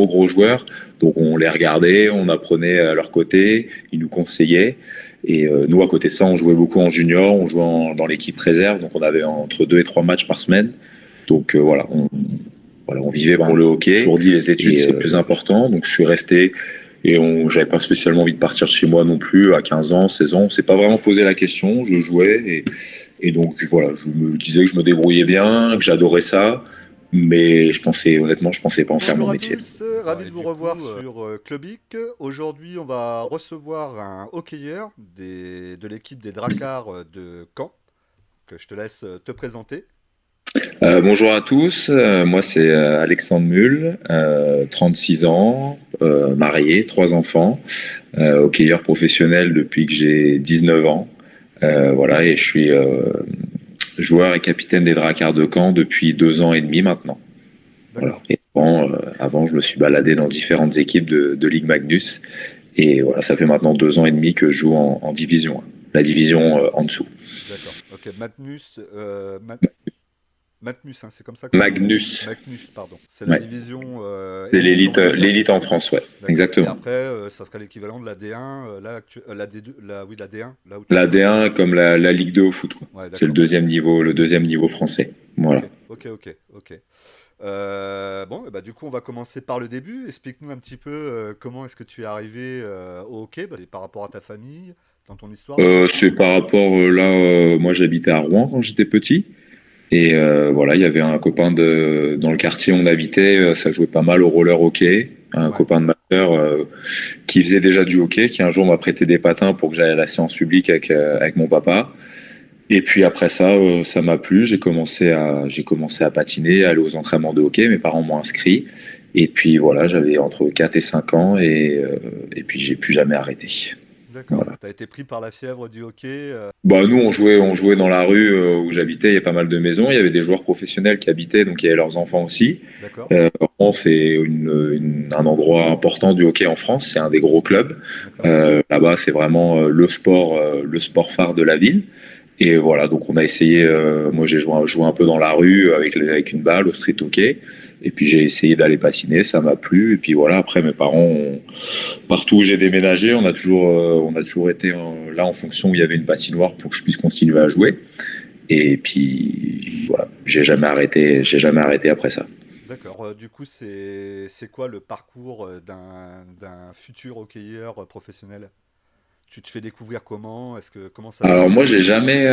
gros joueurs. Donc on les regardait, on apprenait à leur côté, ils nous conseillaient. Et nous, à côté de ça, on jouait beaucoup en junior, on jouait dans l'équipe réserve. Donc on avait entre 2 et 3 matchs par semaine. Donc voilà, on vivait pour le hockey. J'ai toujours dit les études, c'est le plus important. Donc je suis resté et j'avais pas spécialement envie de partir de chez moi non plus à 15 ans, 16 ans. On s'est pas vraiment posé la question. Je jouais et donc voilà, je me disais que je me débrouillais bien, que j'adorais ça. Mais honnêtement, je pensais pas en faire mon métier. Bonjour à tous, ravi de vous revoir sur Clubic. Aujourd'hui, on va recevoir un hockeyeur de l'équipe des Drakkars de Caen, que je te laisse te présenter. Bonjour à tous, moi c'est Alexandre Mull, 36 ans, marié, 3 enfants, hockeyeur professionnel depuis que j'ai 19 ans. Voilà, et je suis joueur et capitaine des Drakkars de Caen depuis 2 ans et demi maintenant. Voilà. Et avant, je me suis baladé dans différentes équipes de Ligue Magnus. Et voilà, ça fait maintenant 2 ans et demi que je joue en division 1, la division en dessous. D'accord, ok, Magnus, hein, c'est comme ça Magnus. Magnus, pardon. C'est la division. C'est l'élite en France, ouais. D'accord. Exactement. Et après, ça sera l'équivalent de la D1, la D2, oui, la D1. La D1 comme la Ligue 2 au foot. Ouais, c'est le deuxième niveau français. Voilà. Ok. Bon, bah, du coup, on va commencer par le début. Explique-nous un petit peu comment est-ce que tu es arrivé au hockey, par rapport à ta famille, dans ton histoire. C'est par rapport moi j'habitais à Rouen quand j'étais petit. Et voilà, il y avait un copain dans le quartier où on habitait, ça jouait pas mal au roller hockey. Un copain de ma sœur qui faisait déjà du hockey, qui un jour m'a prêté des patins pour que j'aille à la séance publique avec mon papa. Et puis après ça, ça m'a plu. J'ai commencé à patiner, à aller aux entraînements de hockey. Mes parents m'ont inscrit. Et puis voilà, j'avais entre 4 et 5 ans et puis j'ai plus jamais arrêté. D'accord. Voilà. T'as été pris par la fièvre du hockey Bah nous on jouait dans la rue où j'habitais. Il y a pas mal de maisons. Il y avait des joueurs professionnels qui habitaient, donc il y avait leurs enfants aussi. D'accord. C'est un endroit important du hockey en France. C'est un des gros clubs. Là-bas, c'est vraiment le sport phare de la ville. Et voilà, donc on a essayé. Moi, j'ai joué un peu dans la rue avec une balle au street hockey. Et puis j'ai essayé d'aller patiner, ça m'a plu. Et puis voilà, après mes parents, partout où j'ai déménagé, on a toujours été là en fonction où il y avait une patinoire pour que je puisse continuer à jouer. Et puis voilà, j'ai jamais arrêté après ça. D'accord. Du coup, c'est quoi le parcours d'un futur hockeyeur professionnel? Tu te fais découvrir comment? Comment ça? Alors moi, j'ai jamais.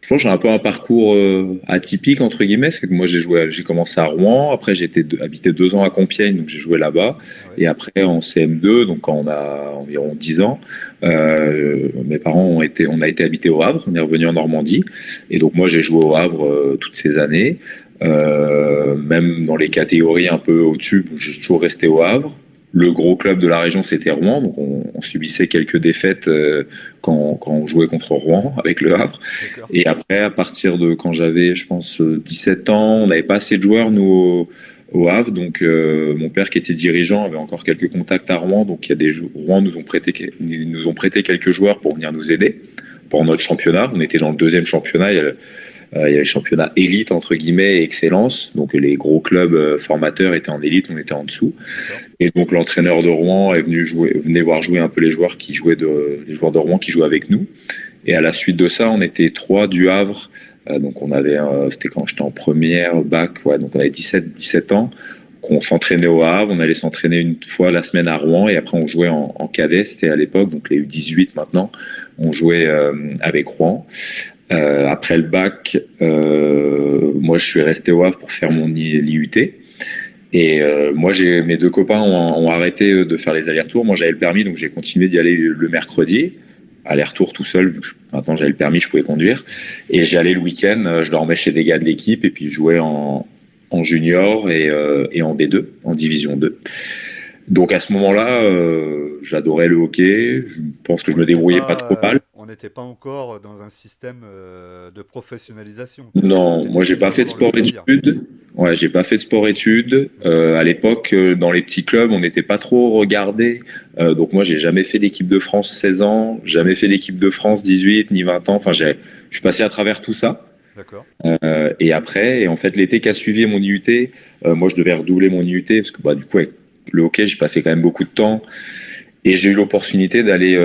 Je pense que j'ai un peu un parcours atypique entre guillemets. C'est que moi, j'ai commencé à Rouen. Après, j'ai habité 2 ans à Compiègne, donc j'ai joué là-bas. Ouais. Et après, en CM2, donc quand on a environ 10 ans, mes parents on a été habités au Havre. On est revenu en Normandie. Et donc moi, j'ai joué au Havre toutes ces années. Même dans les catégories un peu au-dessus, j'ai toujours resté au Havre. Le gros club de la région, c'était Rouen, donc on subissait quelques défaites quand on jouait contre Rouen avec le Havre. Et après, à partir de quand j'avais, je pense, 17 ans, on n'avait pas assez de joueurs, nous, au Havre. Donc, mon père, qui était dirigeant, avait encore quelques contacts à Rouen. Donc, Rouen nous ont prêté quelques joueurs pour venir nous aider pour notre championnat. On était dans le 2e championnat. Il y avait le championnat élite, entre guillemets, et excellence. Donc, les gros clubs formateurs étaient en élite, on était en dessous. Et donc, l'entraîneur de Rouen venait voir jouer un peu les joueurs de Rouen qui jouaient avec nous. Et à la suite de ça, on était 3 du Havre. Donc, c'était quand j'étais en première bac, ouais, donc on avait 17 ans. On s'entraînait au Havre, on allait s'entraîner une fois la semaine à Rouen, et après, on jouait en cadet, c'était à l'époque, donc les U18 maintenant, on jouait avec Rouen. Après le bac, moi je suis resté au Havre pour faire mon IUT. Et moi, mes 2 copains ont arrêté de faire les allers-retours. Moi, j'avais le permis, donc j'ai continué d'y aller le mercredi. Aller-retour tout seul, vu que maintenant j'avais le permis, je pouvais conduire. Et j'allais le week-end, je dormais chez des gars de l'équipe, et puis je jouais en junior et en B2, en division 2. Donc à ce moment-là, j'adorais le hockey. Je pense que je me débrouillais pas trop mal. On n'était pas encore dans un système de professionnalisation. Non, moi j'ai pas fait de sport-études. Ouais, j'ai pas fait de sport-études. À l'époque, dans les petits clubs, on n'était pas trop regardé. Donc moi, j'ai jamais fait d'équipe de France 16 ans, jamais fait d'équipe de France 18 ni 20 ans. Enfin, je suis passé à travers tout ça. D'accord. Et après, et en fait, l'été qui a suivi mon IUT, moi, je devais redoubler mon IUT parce que bah, du coup, avec le hockey, je passais quand même beaucoup de temps. Et j'ai eu l'opportunité d'aller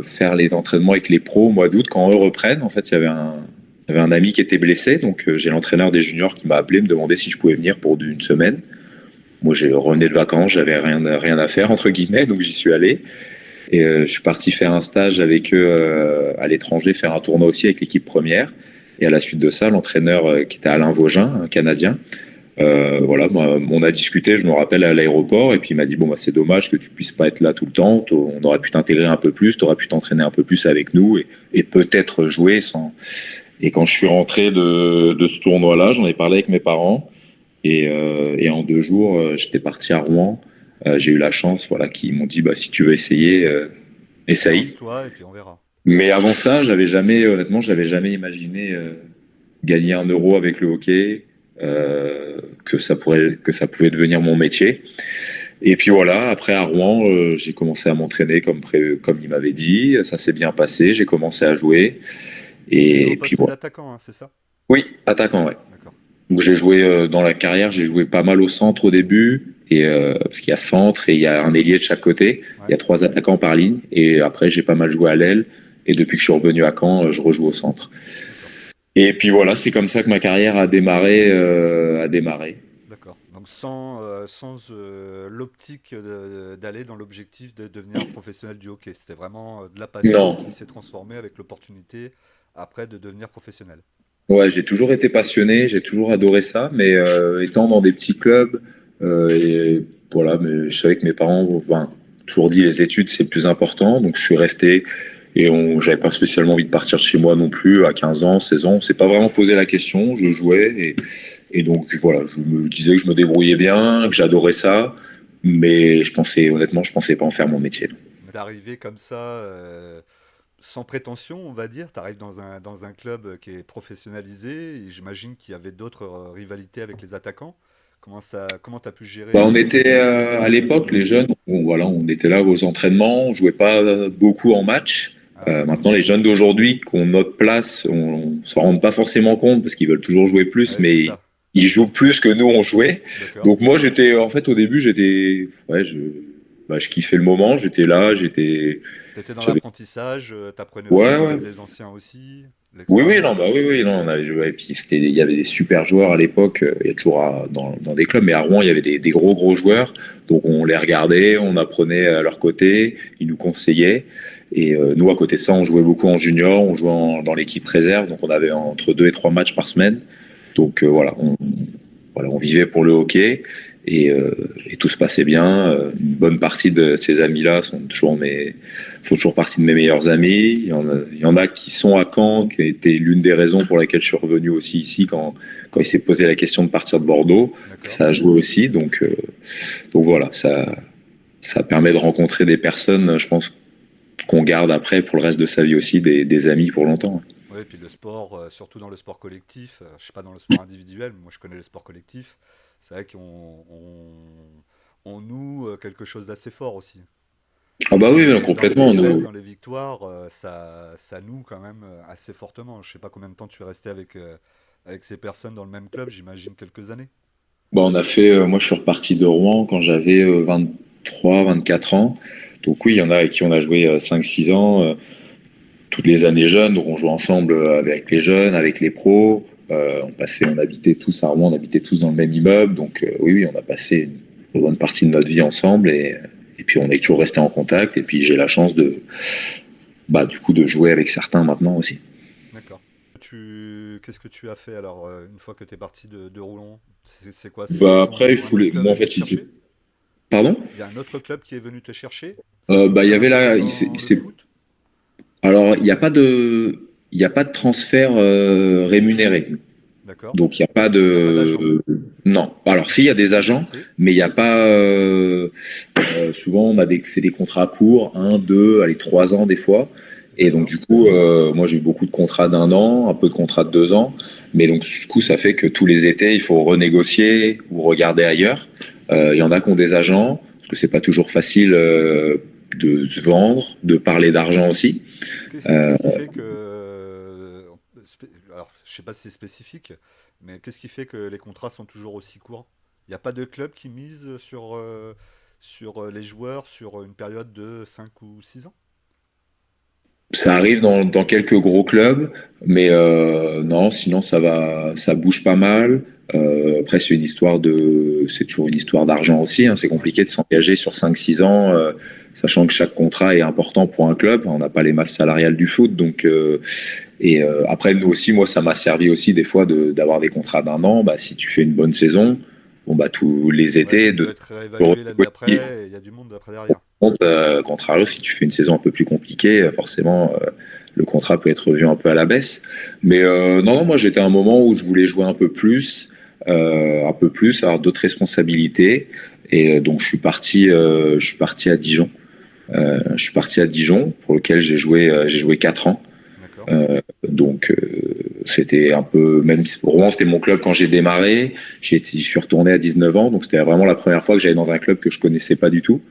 faire les entraînements avec les pros au mois d'août quand eux reprennent. En fait, il y avait un ami qui était blessé, donc j'ai l'entraîneur des juniors qui m'a appelé, me demander si je pouvais venir pour une semaine. Moi, j'ai revenais de vacances, j'avais rien à faire entre guillemets, donc j'y suis allé. Et je suis parti faire un stage avec eux à l'étranger, faire un tournoi aussi avec l'équipe première. Et à la suite de ça, l'entraîneur qui était Alain Vaugin, un Canadien, voilà, moi, on a discuté, je me rappelle, à l'aéroport, et puis il m'a dit bon, bah, c'est dommage que tu puisses pas être là tout le temps, on aurait pu t'intégrer un peu plus, tu aurais pu t'entraîner un peu plus avec nous et peut-être jouer sans. Et quand je suis rentré de ce tournoi-là, j'en ai parlé avec mes parents, et en 2 jours, j'étais parti à Rouen. J'ai eu la chance, voilà, qu'ils m'ont dit bah, si tu veux essayer, essaye. Lance-toi et puis on verra. Mais avant ça, j'avais jamais, honnêtement, j'avais jamais imaginé gagner 1 euro avec le hockey, que ça pouvait devenir mon métier. Et puis voilà, après à Rouen, j'ai commencé à m'entraîner comme il m'avait dit. Ça s'est bien passé. J'ai commencé à jouer. Tu joues au Et puis poste voilà. d'attaquant, hein, c'est ça? Oui, attaquant, ouais. D'accord. Donc j'ai joué dans la carrière, j'ai joué pas mal au centre au début, et parce qu'il y a centre et il y a un ailier de chaque côté. Il Ouais. y a 3 attaquants par ligne. Et après, j'ai pas mal joué à l'aile. Et depuis que je suis revenu à Caen, je rejoue au centre. D'accord. Et puis voilà, c'est comme ça que ma carrière a démarré. D'accord. Donc sans l'optique d'aller dans l'objectif de devenir professionnel du hockey. C'était vraiment de la passion Non, qui s'est transformée avec l'opportunité après de devenir professionnel. ouais, j'ai toujours été passionné, j'ai toujours adoré ça, mais étant dans des petits clubs, et voilà, mais je savais que mes parents, enfin, toujours dit les études c'est le plus important, donc je suis resté et j'avais pas spécialement envie de partir de chez moi non plus à 15 ans, 16 ans, on s'est pas vraiment posé la question, je jouais et donc voilà, je me disais que je me débrouillais bien, que j'adorais ça, mais honnêtement, je pensais pas en faire mon métier. D'arriver comme ça, sans prétention, on va dire, tu arrives dans un club qui est professionnalisé, et j'imagine qu'il y avait d'autres rivalités avec les attaquants. Comment t'as pu Bah, gérer on ce était ce à contexte? l'époque, les jeunes, voilà, on était là aux entraînements, on jouait pas beaucoup en match. Ah ouais, Maintenant, les jeunes d'aujourd'hui qui ont notre place, on s'en rend pas forcément compte parce qu'ils veulent toujours jouer plus, ouais, c'est mais ça. ils jouent plus que nous on jouait. D'accord. Donc moi, en fait, au début, ouais, bah, je kiffais le moment, j'étais là, T'étais dans j'avais, l'apprentissage, t'apprenais aussi ouais, des, ouais. des anciens aussi, Oui, oui, non, bah l'expérience. oui, oui, non, on avait joué. Et puis il y avait des super joueurs à l'époque. Il y a toujours dans des clubs, mais à Rouen, il y avait des gros joueurs. Donc on les regardait, on apprenait à leur côté, ils nous conseillaient. Et nous, à côté de ça, on jouait beaucoup en junior, on jouait dans l'équipe réserve. Donc on avait entre 2 et 3 matchs par semaine. Donc voilà, on vivait pour le hockey et tout se passait bien. Une bonne partie de ces amis-là font toujours partie de mes meilleurs amis. Il y en a qui sont à Caen, qui a été l'une des raisons pour laquelle je suis revenu aussi ici quand il s'est posé la question de partir de Bordeaux. D'accord. Ça a joué aussi, donc voilà, ça permet de rencontrer des personnes, je pense, qu'on garde après pour le reste de sa vie aussi, des amis pour longtemps. Oui, et puis le sport, surtout dans le sport collectif, je sais pas dans le sport individuel, mais moi je connais le sport collectif, c'est vrai on noue quelque chose d'assez fort aussi. Ah bah Dans oui, non, dans les complètement. défaites, Nous, dans les victoires, ça noue quand même assez fortement. Je sais pas combien de temps tu es resté avec ces personnes dans le même club, j'imagine quelques années. bah, moi je suis reparti de Rouen quand j'avais 23, 24 ans. Donc oui, il y en a avec qui on a joué 5, 6 ans, toutes les années jeunes. Donc on jouait ensemble avec les jeunes, avec les pros. On habitait tous à Rouen, on habitait tous dans le même immeuble. Donc oui, oui, on a passé une bonne partie de notre vie ensemble et puis on est toujours resté en contact. Et puis j'ai la chance bah, du coup, de jouer avec certains maintenant aussi. D'accord. Qu'est-ce que tu as fait alors une fois que tu es parti de Rouen? C'est quoi? Bah, après, Un autre club moi est en venu te fait, chercher? pardon? Il y a un autre club qui est venu te chercher? Ça Bah, il y fonctionne un avait peu comme là, dans le foot? alors il y a pas de transfert rémunéré. D'accord. Donc il n'y a pas Il n'y a pas d'agent. non. Alors s'il y a des agents, Ok. mais il n'y a pas souvent c'est des contrats courts, 1, 2, allez 3 ans des fois. Et donc D'accord. du coup, moi j'ai eu beaucoup de contrats d'1 an, un peu de contrats de 2 ans, mais donc du coup ça fait que tous les étés il faut renégocier ou regarder ailleurs. Il y en a qui ont des agents, parce que c'est pas toujours facile de se vendre, de parler d'argent aussi. Qu'est-ce qui fait que alors, je sais pas si c'est spécifique, mais qu'est-ce qui fait que les contrats sont toujours aussi courts? Il n'y a pas de club qui mise sur les joueurs sur une période de 5 ou 6 ans? Ça arrive dans quelques gros clubs, mais non, sinon ça bouge pas mal. Après, c'est toujours une histoire d'argent aussi, hein. C'est Ouais, compliqué de s'engager sur 5 6 ans, sachant que chaque contrat est important pour un club. On n'a pas les masses salariales du foot, donc après nous aussi, moi, ça m'a servi aussi des fois d'avoir des contrats d'1 an. Bah, si tu fais une bonne saison, bon bah tous les ouais, étés tu peux de être réévalué l'année d'après et il y a du monde après derrière. contre, contrario, si tu fais une saison un peu plus compliquée, forcément, le contrat peut être revu un peu à la baisse. Mais non, non, moi j'étais à un moment où je voulais jouer un peu plus, avoir d'autres responsabilités. Et donc je suis parti à Dijon. Je suis parti à Dijon, pour lequel j'ai joué 4 ans. D'accord? Donc c'était un peu, même si Rouen c'était mon club quand j'ai démarré, j'y suis retourné à 19 ans, donc c'était vraiment la première fois que j'allais dans un club que je connaissais pas du tout.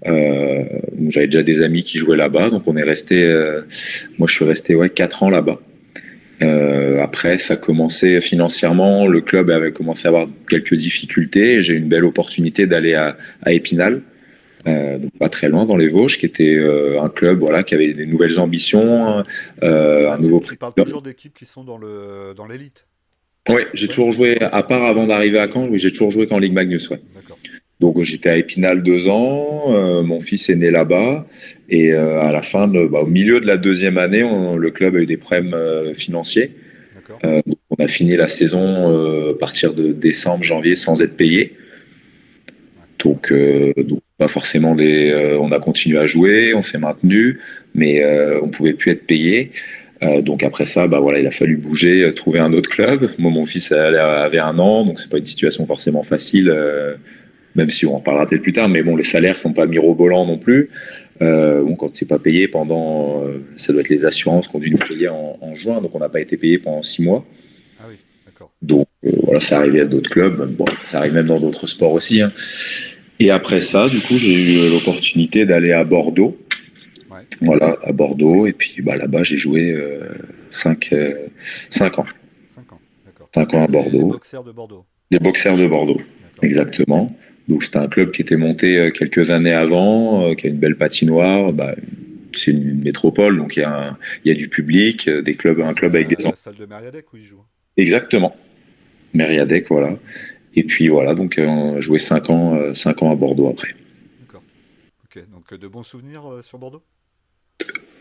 Donc j'avais déjà des amis qui jouaient là-bas, donc on est resté. Moi, je suis resté 4 ans là-bas. Après, ça commençait financièrement, le club avait commencé à avoir quelques difficultés. J'ai eu une belle opportunité d'aller à Épinal, Ouais. donc pas très loin dans les Vosges, qui était un club voilà qui avait des nouvelles ambitions, Ah, un nouveau tu parles président. toujours d'équipes qui sont dans l'élite? Oui, j'ai Ouais, toujours joué, à part avant d'arriver à Caen, oui, j'ai toujours joué qu'en Ligue Magnus. Ouais. d'accord. Donc j'étais à Épinal 2 ans, mon fils est né là-bas, et à la fin, au milieu de la deuxième année, le club a eu des problèmes financiers. D'accord. Donc on a fini la saison à partir de décembre, janvier sans être payé. Ouais, pas facile. Donc pas forcément on a continué à jouer, on s'est maintenu, mais on pouvait plus être payé. Donc après ça, bah voilà, il a fallu bouger, trouver un autre club. Moi, mon fils avait 1 an, donc c'est pas une situation forcément facile. Même si on en parlera peut-être plus tard, mais bon, les salaires sont pas mirobolants non plus. Bon, quand tu n'es pas payé pendant, ça doit être les assurances qu'on dû nous payer en juin, donc on n'a pas été payé pendant 6 mois. Ah oui, d'accord. Donc voilà, ça arrivait à d'autres clubs, bon, ça arrive même dans d'autres sports aussi, hein. Et après ça, du coup, j'ai eu l'opportunité d'aller à Bordeaux. Ouais, Voilà, à Bordeaux, et puis bah, là-bas, j'ai joué 5 ans. 5 ans, d'accord. 5 ans à Les Bordeaux. boxers de Bordeaux. Les Boxers de Bordeaux, D'accord. exactement. Donc c'était un club qui était monté quelques années avant, qui a une belle patinoire. Bah, c'est une métropole, donc il y a du public, un C'est club avec des la enfants. salle de Mériadec où ils jouent. Exactement. Mériadec, voilà. Et puis voilà, donc joué 5 ans à Bordeaux après. D'accord. Ok, donc de bons souvenirs sur Bordeaux?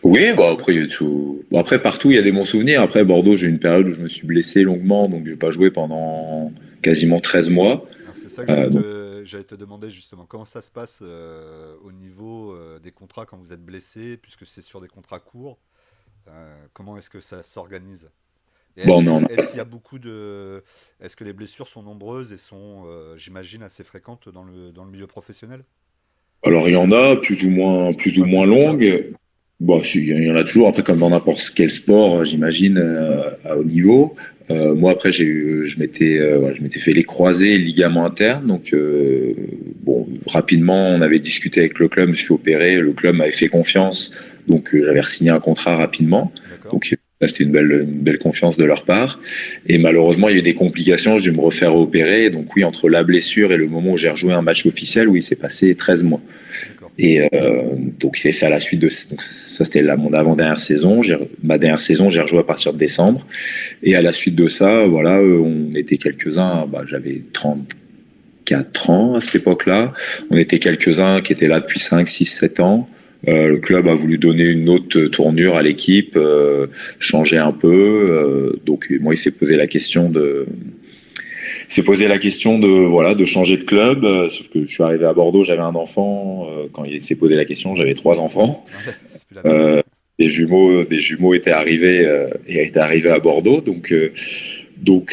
Oui, bah après, bon, après partout il y a des bons souvenirs. Après Bordeaux, j'ai eu une période où je me suis blessé longuement, donc je n'ai pas joué pendant quasiment 13 mois. Alors c'est ça que Donc, j'allais te demander justement. Comment ça se passe au niveau des contrats quand vous êtes blessé, puisque c'est sur des contrats courts? Comment est-ce que ça s'organise? Et bon, non, non. est-ce qu'il y a beaucoup de... Est-ce que les blessures sont nombreuses et sont, j'imagine, assez fréquentes dans le milieu professionnel? Alors il y en a plus ou Pas moins plus que ça? longues. Bon, si, il y en a toujours. Après, comme dans n'importe quel sport, j'imagine, à haut niveau. Moi, après, je m'étais fait les croisés, ligaments internes. Donc, bon, rapidement, on avait discuté avec le club, je me suis fait opérer. Le club m'avait fait confiance, donc j'avais signé un contrat rapidement. D'accord. Donc, ça, c'était une belle confiance de leur part. Et malheureusement, il y a eu des complications. J'ai dû me refaire opérer. Donc, oui, entre la blessure et le moment où j'ai rejoué un match officiel, oui, c'est passé 13 mois. D'accord. Et donc c'est ça à la suite de donc ça c'était mon avant-dernière saison. Ma dernière saison, j'ai rejoué à partir de décembre. Et à la suite de ça, voilà, on était quelques-uns. Bah, j'avais 34 ans à cette époque-là. On était quelques-uns qui étaient là depuis 5, 6, 7 ans. Le club a voulu donner une autre tournure à l'équipe, changer un peu. Donc moi, il s'est posé la question de voilà de changer de club. Sauf que je suis arrivé à Bordeaux, j'avais un enfant. Quand il s'est posé la question, j'avais 3 enfants. Ouais, c'est plus la même. Des jumeaux étaient arrivés à Bordeaux. Donc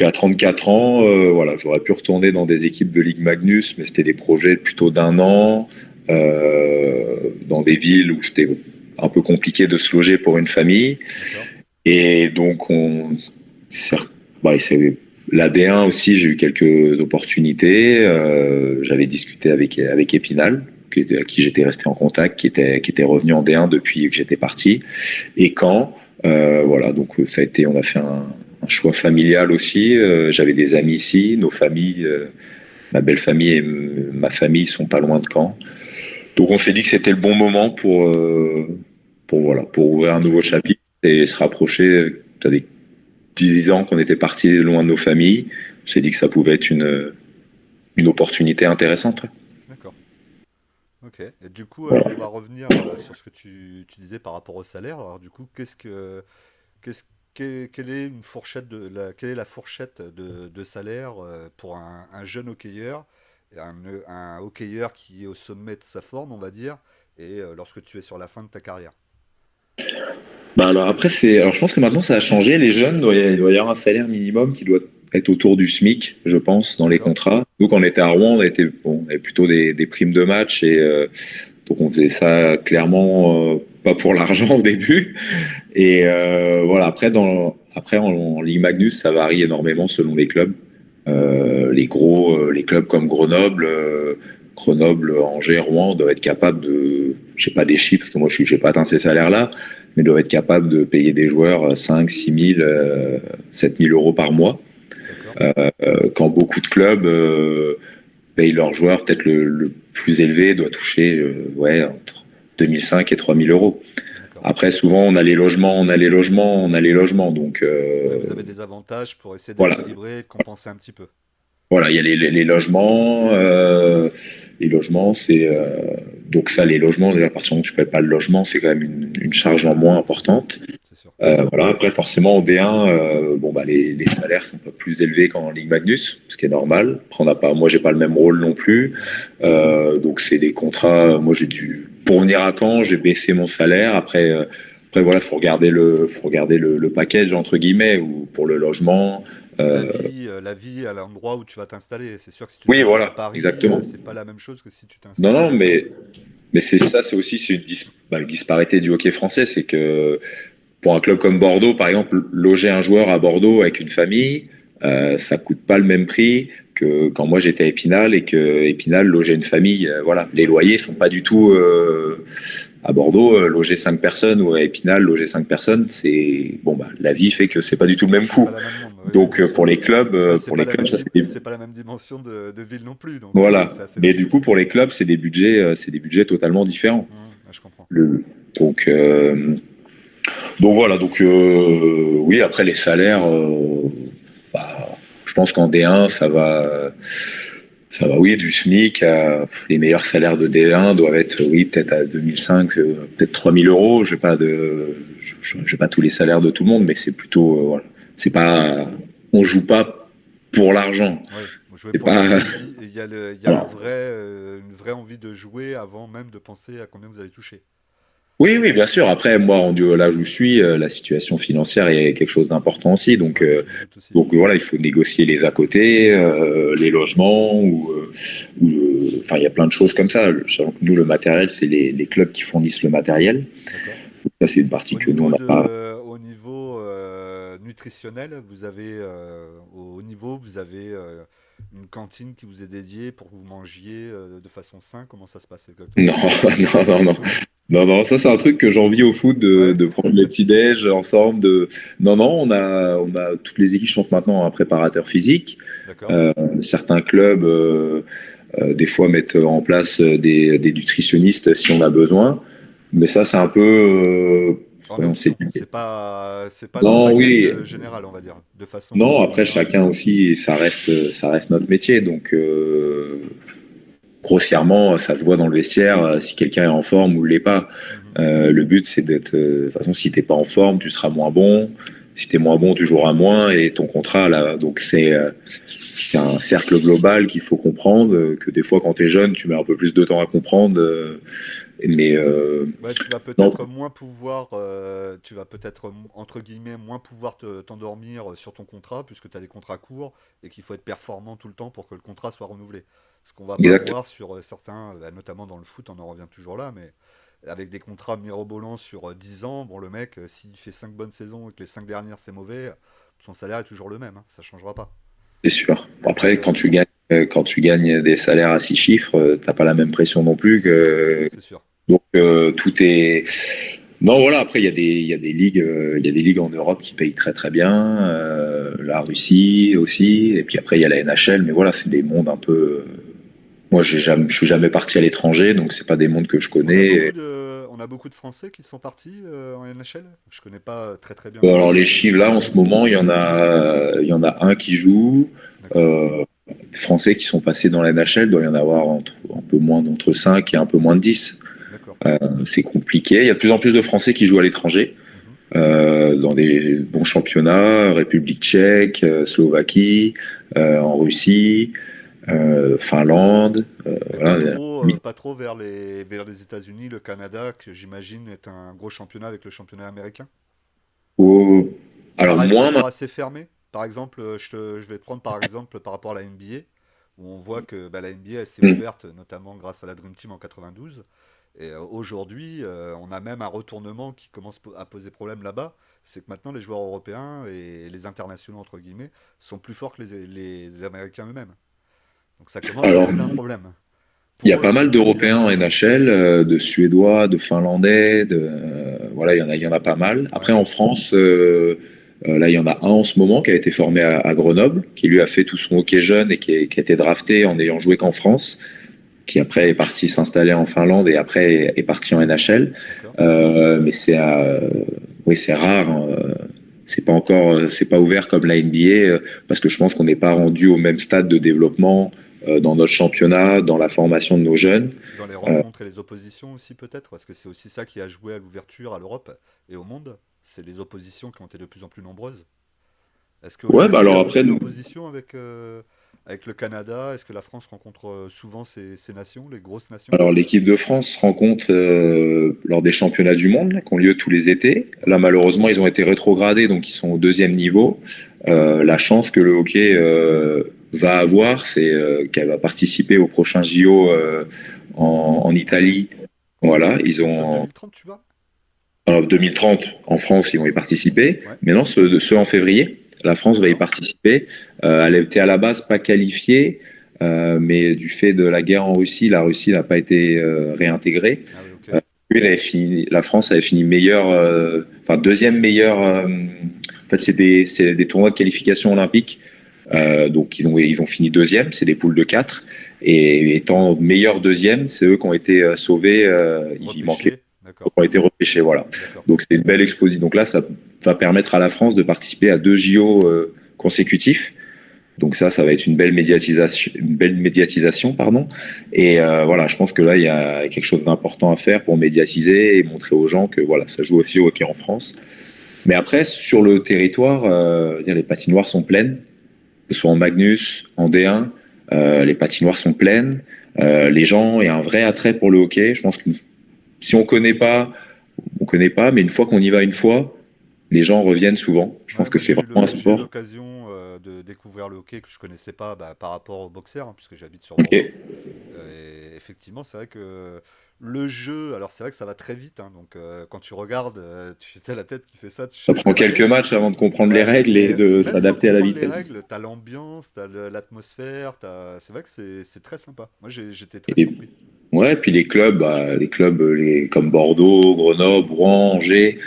à 34 ans, voilà, j'aurais pu retourner dans des équipes de Ligue Magnus, mais c'était des projets plutôt d'1 an, dans des villes où c'était un peu compliqué de se loger pour une famille. D'accord. Et donc c'est la D1 aussi, j'ai eu quelques opportunités. J'avais discuté avec Épinal, à qui j'étais resté en contact, qui était revenu en D1 depuis que j'étais parti. Et Caen, Voilà, donc ça a été, on a fait un choix familial aussi. J'avais des amis ici, nos familles, ma belle famille et ma famille sont pas loin de Caen. Donc on s'est dit que c'était le bon moment pour ouvrir un nouveau chapitre et se rapprocher. Ça fait 10 ans qu'on était partis loin de nos familles. On s'est dit que ça pouvait être une opportunité intéressante. D'accord. Ok. Et du coup, on Voilà. va revenir sur ce que tu disais par rapport au salaire. Alors, du coup, qu'est-ce, quelle est une fourchette quelle est la fourchette de salaire pour un jeune hockeyeur, et un hockeyeur qui est au sommet de sa forme, on va dire, et lorsque tu es sur la fin de ta carrière? Bah alors après, alors je pense que maintenant ça a changé. Les jeunes, il doit y avoir un salaire minimum qui doit être autour du SMIC, je pense, dans les D'accord. contrats. Nous, quand on était à Rouen, on avait plutôt des primes de match et donc on faisait ça clairement pas pour l'argent au début. Et voilà, après en Ligue Magnus, ça varie énormément selon les clubs. Les clubs comme Grenoble, Angers, Rouen doivent être capables de, je sais pas des chiffres, parce que moi j'ai pas atteint ces salaires-là, mais doivent être capables de payer des joueurs 5, 6 000, 7 000 euros par mois. D'accord. Quand beaucoup de clubs payent leurs joueurs, peut-être le plus élevé doit toucher ouais, entre 2005 et 3 000 euros. D'accord. Après, souvent, on a les logements. Donc, Ouais, vous avez des avantages pour essayer voilà. d'équilibrer et de compenser un petit peu. Voilà, il y a les logements. Les logements, c'est. Donc, ça, les logements, déjà, à partir du moment où tu ne payes pas le logement, c'est quand même une charge en moins C'est sûr. importante. C'est sûr. Voilà. Après, forcément, au D1, bon, bah, les salaires sont pas plus élevés qu'en Ligue Magnus, ce qui est normal. Après, moi, j'ai pas le même rôle non plus. Mhm. Donc, c'est des contrats. Moi, pour venir à Caen, j'ai baissé mon salaire. Après voilà, faut regarder le package entre guillemets ou pour le logement. Euh, La vie à l'endroit où tu vas t'installer. C'est sûr que si tu oui, t'installes à voilà, Paris, exactement. c'est pas la même chose que si tu Non, t'installes. non, mais c'est ça, c'est aussi une disparité du hockey français, c'est que pour un club comme Bordeaux, par exemple, loger un joueur à Bordeaux avec une famille, ça coûte pas le même prix que quand moi j'étais à Épinal et que Épinal logeait une famille. Voilà, les Ouais, loyers sont pas du tout à Bordeaux. Loger 5 personnes ou à Épinal loger 5 personnes, c'est bon bah la vie fait que c'est pas du tout le même c'est pas coût. la même monde. Oui, oui, Donc bien sûr. Bah, pour les clubs, ça c'est pas la même dimension de ville non plus, donc voilà. c'est assez Mais du logique. coup pour les clubs, c'est des budgets totalement différents. Ouais, je comprends. Le, donc donc voilà, oui, après les salaires, bah, je pense qu'en D1, ça va, oui, du SMIC les meilleurs salaires de D1 doivent être, oui, peut-être à 2005, peut-être 3000 euros. J'ai pas tous les salaires de tout le monde, mais c'est plutôt, voilà, c'est pas, on joue pas pour l'argent. Oui, vous jouez C'est pour le pas, plaisir. Il y a voilà. une vraie envie de jouer avant même de penser à combien vous allez toucher. Oui, oui, bien sûr. Après, moi, rendu là où je suis, la situation financière est quelque chose d'important aussi. Ouais, je me doute aussi. Donc voilà, il faut négocier les à côté, les logements, enfin, il y a plein de choses comme ça. Sachant que nous, le matériel, c'est les clubs qui fournissent le matériel. D'accord. Ça, c'est une partie que nous, on n'a pas. Au niveau nutritionnel, au niveau, vous avez une cantine qui vous est dédiée pour que vous mangiez de façon saine. Comment ça se passe Non, exactement? non, Pas non, du non. tout. Non, non, ça, c'est un truc que j'envie au foot Ouais, de prendre les petits déj ensemble. Non, non, on a toutes les équipes, je pense, maintenant un préparateur physique. d'accord. Certains clubs, des fois, mettent en place des nutritionnistes si on a besoin. Mais ça, c'est un peu. En Ouais, on s'est option. dit. C'est pas dans le Non, package oui. général, on va dire, de façon Non, après, générale. chacun aussi, ça reste notre métier. Donc, grossièrement, ça se voit dans le vestiaire si quelqu'un est en forme ou l'est pas. Mhm. Le but, c'est d'être. De toute façon, si t'es pas en forme, tu seras moins bon. Si t'es moins bon, tu joueras moins et ton contrat là. Donc c'est un cercle global qu'il faut comprendre. Que des fois, quand t'es jeune, tu mets un peu plus de temps à comprendre. Mais Ouais, non, tu vas peut-être, entre guillemets, moins pouvoir t'endormir sur ton contrat, puisque tu as des contrats courts et qu'il faut être performant tout le temps pour que le contrat soit renouvelé. Ce qu'on va pas exact. voir sur certains, bah, notamment dans le foot, on en revient toujours là, mais avec des contrats mirobolants sur 10 ans, bon, le mec, s'il fait 5 bonnes saisons et que les 5 dernières c'est mauvais, son salaire est toujours le même, hein, ça changera pas. C'est sûr. Donc, Après, quand tu gagnes des salaires à 6 chiffres, t'as pas la même pression non plus c'est sûr, que. c'est sûr. Donc tout est. Non, voilà. Après, il y a des ligues en Europe qui payent très très bien. La Russie aussi. Et puis après, il y a la NHL. Mais voilà, c'est des mondes un peu. Moi, je suis jamais parti à l'étranger, donc c'est pas des mondes que je connais. On a beaucoup de Français qui sont partis en NHL. Je connais pas très très bien Bon, le, alors les le chiffres là, niveau. en ce moment, il y en a un qui joue. D'accord, Euh, des Français qui sont passés dans la NHL, il doit y en avoir un peu moins d'entre 5 et un peu moins de 10. d'accord. C'est compliqué. Il y a de plus en plus de Français qui jouent à l'étranger, Mhm. dans des bons championnats, République tchèque, Slovaquie, en Russie, Finlande. Mais Voilà. pas trop vers les États-Unis, le Canada, que j'imagine est un gros championnat avec le championnat américain. Au- Ça Alors reste moins. encore assez fermé. Par exemple, je vais te prendre par exemple par rapport à la NBA, où on voit que bah, la NBA elle s'est Hmm. ouverte notamment grâce à la Dream Team en 92. Et aujourd'hui, on a même un retournement qui commence à poser problème là-bas. C'est que maintenant les joueurs européens et les internationaux, entre guillemets, sont plus forts que les Américains eux-mêmes. Donc ça commence à Alors, poser un problème. il y a Pour eux, pas pour mal d'Européens l'utilisation. en NHL, de Suédois, de Finlandais, voilà, il y en a pas mal. Après, Ouais, en France, là, il y en a un en ce moment qui a été formé à Grenoble, qui lui a fait tout son hockey jeune et qui a été drafté en n'ayant joué qu'en France, qui après est parti s'installer en Finlande et après est parti en NHL. d'accord. Mais oui, c'est rare, hein. C'est pas ouvert comme la NBA, parce que je pense qu'on n'est pas rendu au même stade de développement dans notre championnat, dans la formation de nos jeunes. Dans les Euh, rencontres et les oppositions aussi peut-être, parce que c'est aussi ça qui a joué à l'ouverture à l'Europe et au monde. C'est les oppositions qui ont été de plus en plus nombreuses. Est-ce ouais, bah qu'aujourd'hui, il y a alors beaucoup après, d'oppositions avec le Canada? Est-ce que la France rencontre souvent ces nations, les grosses nations? alors l'équipe de France se rencontre lors des championnats du monde là, qui ont lieu tous les étés. Là, Ouais, malheureusement, ils ont été rétrogradés, donc ils sont au deuxième niveau. La chance que le hockey va avoir, c'est qu'elle va participer au prochain JO en en Italie. Italie. Voilà, ils Ceux de ont 2030, tu vois? en 2030 en France, ils vont y participer. Ouais, Maintenant, ceux en février, la France va y d'accord. participer. Elle était à la base pas qualifiée, mais du fait de la guerre en Russie, la Russie n'a pas été réintégrée. Ah oui, ok. La France avait fini meilleure, enfin deuxième meilleure. En fait, c'est des tournois de qualification olympique. Donc ils ont fini deuxième, c'est des poules de 4. Et étant meilleur deuxième, c'est eux qui ont été sauvés. Il manquait, Repêché, qui d'accord. ont été repêchés, voilà. D'accord. Donc c'est une belle exposition. Donc là, ça va permettre à la France de participer à 2 JO consécutifs. Donc ça va être une belle médiatisation, pardon. Et voilà, je pense que là, il y a quelque chose d'important à faire pour médiatiser et montrer aux gens que voilà, ça joue aussi au hockey en France. Mais après, sur le territoire, les patinoires sont pleines, que ce soit en Magnus, en D1, les patinoires sont pleines. Les gens, il y a un vrai attrait pour le hockey. Je pense que si on connaît pas, mais une fois qu'on y va une fois, les gens reviennent souvent. Je pense Ouais, que moi c'est vraiment un j'ai eu sport. l'occasion de découvrir le hockey que je connaissais pas bah, par rapport au boxer, hein, puisque j'habite sur Ok. Bordeaux. Et effectivement, c'est vrai que le jeu, alors c'est vrai que ça va très vite, hein, donc quand tu regardes, tu as la tête qui fait ça, tu Ça sais prend où quelques aller. matchs avant de comprendre les Ouais, règles et mais de même sans s'adapter à la comprendre les vitesse. règles, t'as l'ambiance, l'atmosphère, c'est vrai que c'est très sympa. Moi j'étais très Et surpris. ouais, puis les clubs comme Bordeaux, Grenoble, Rouen, Angers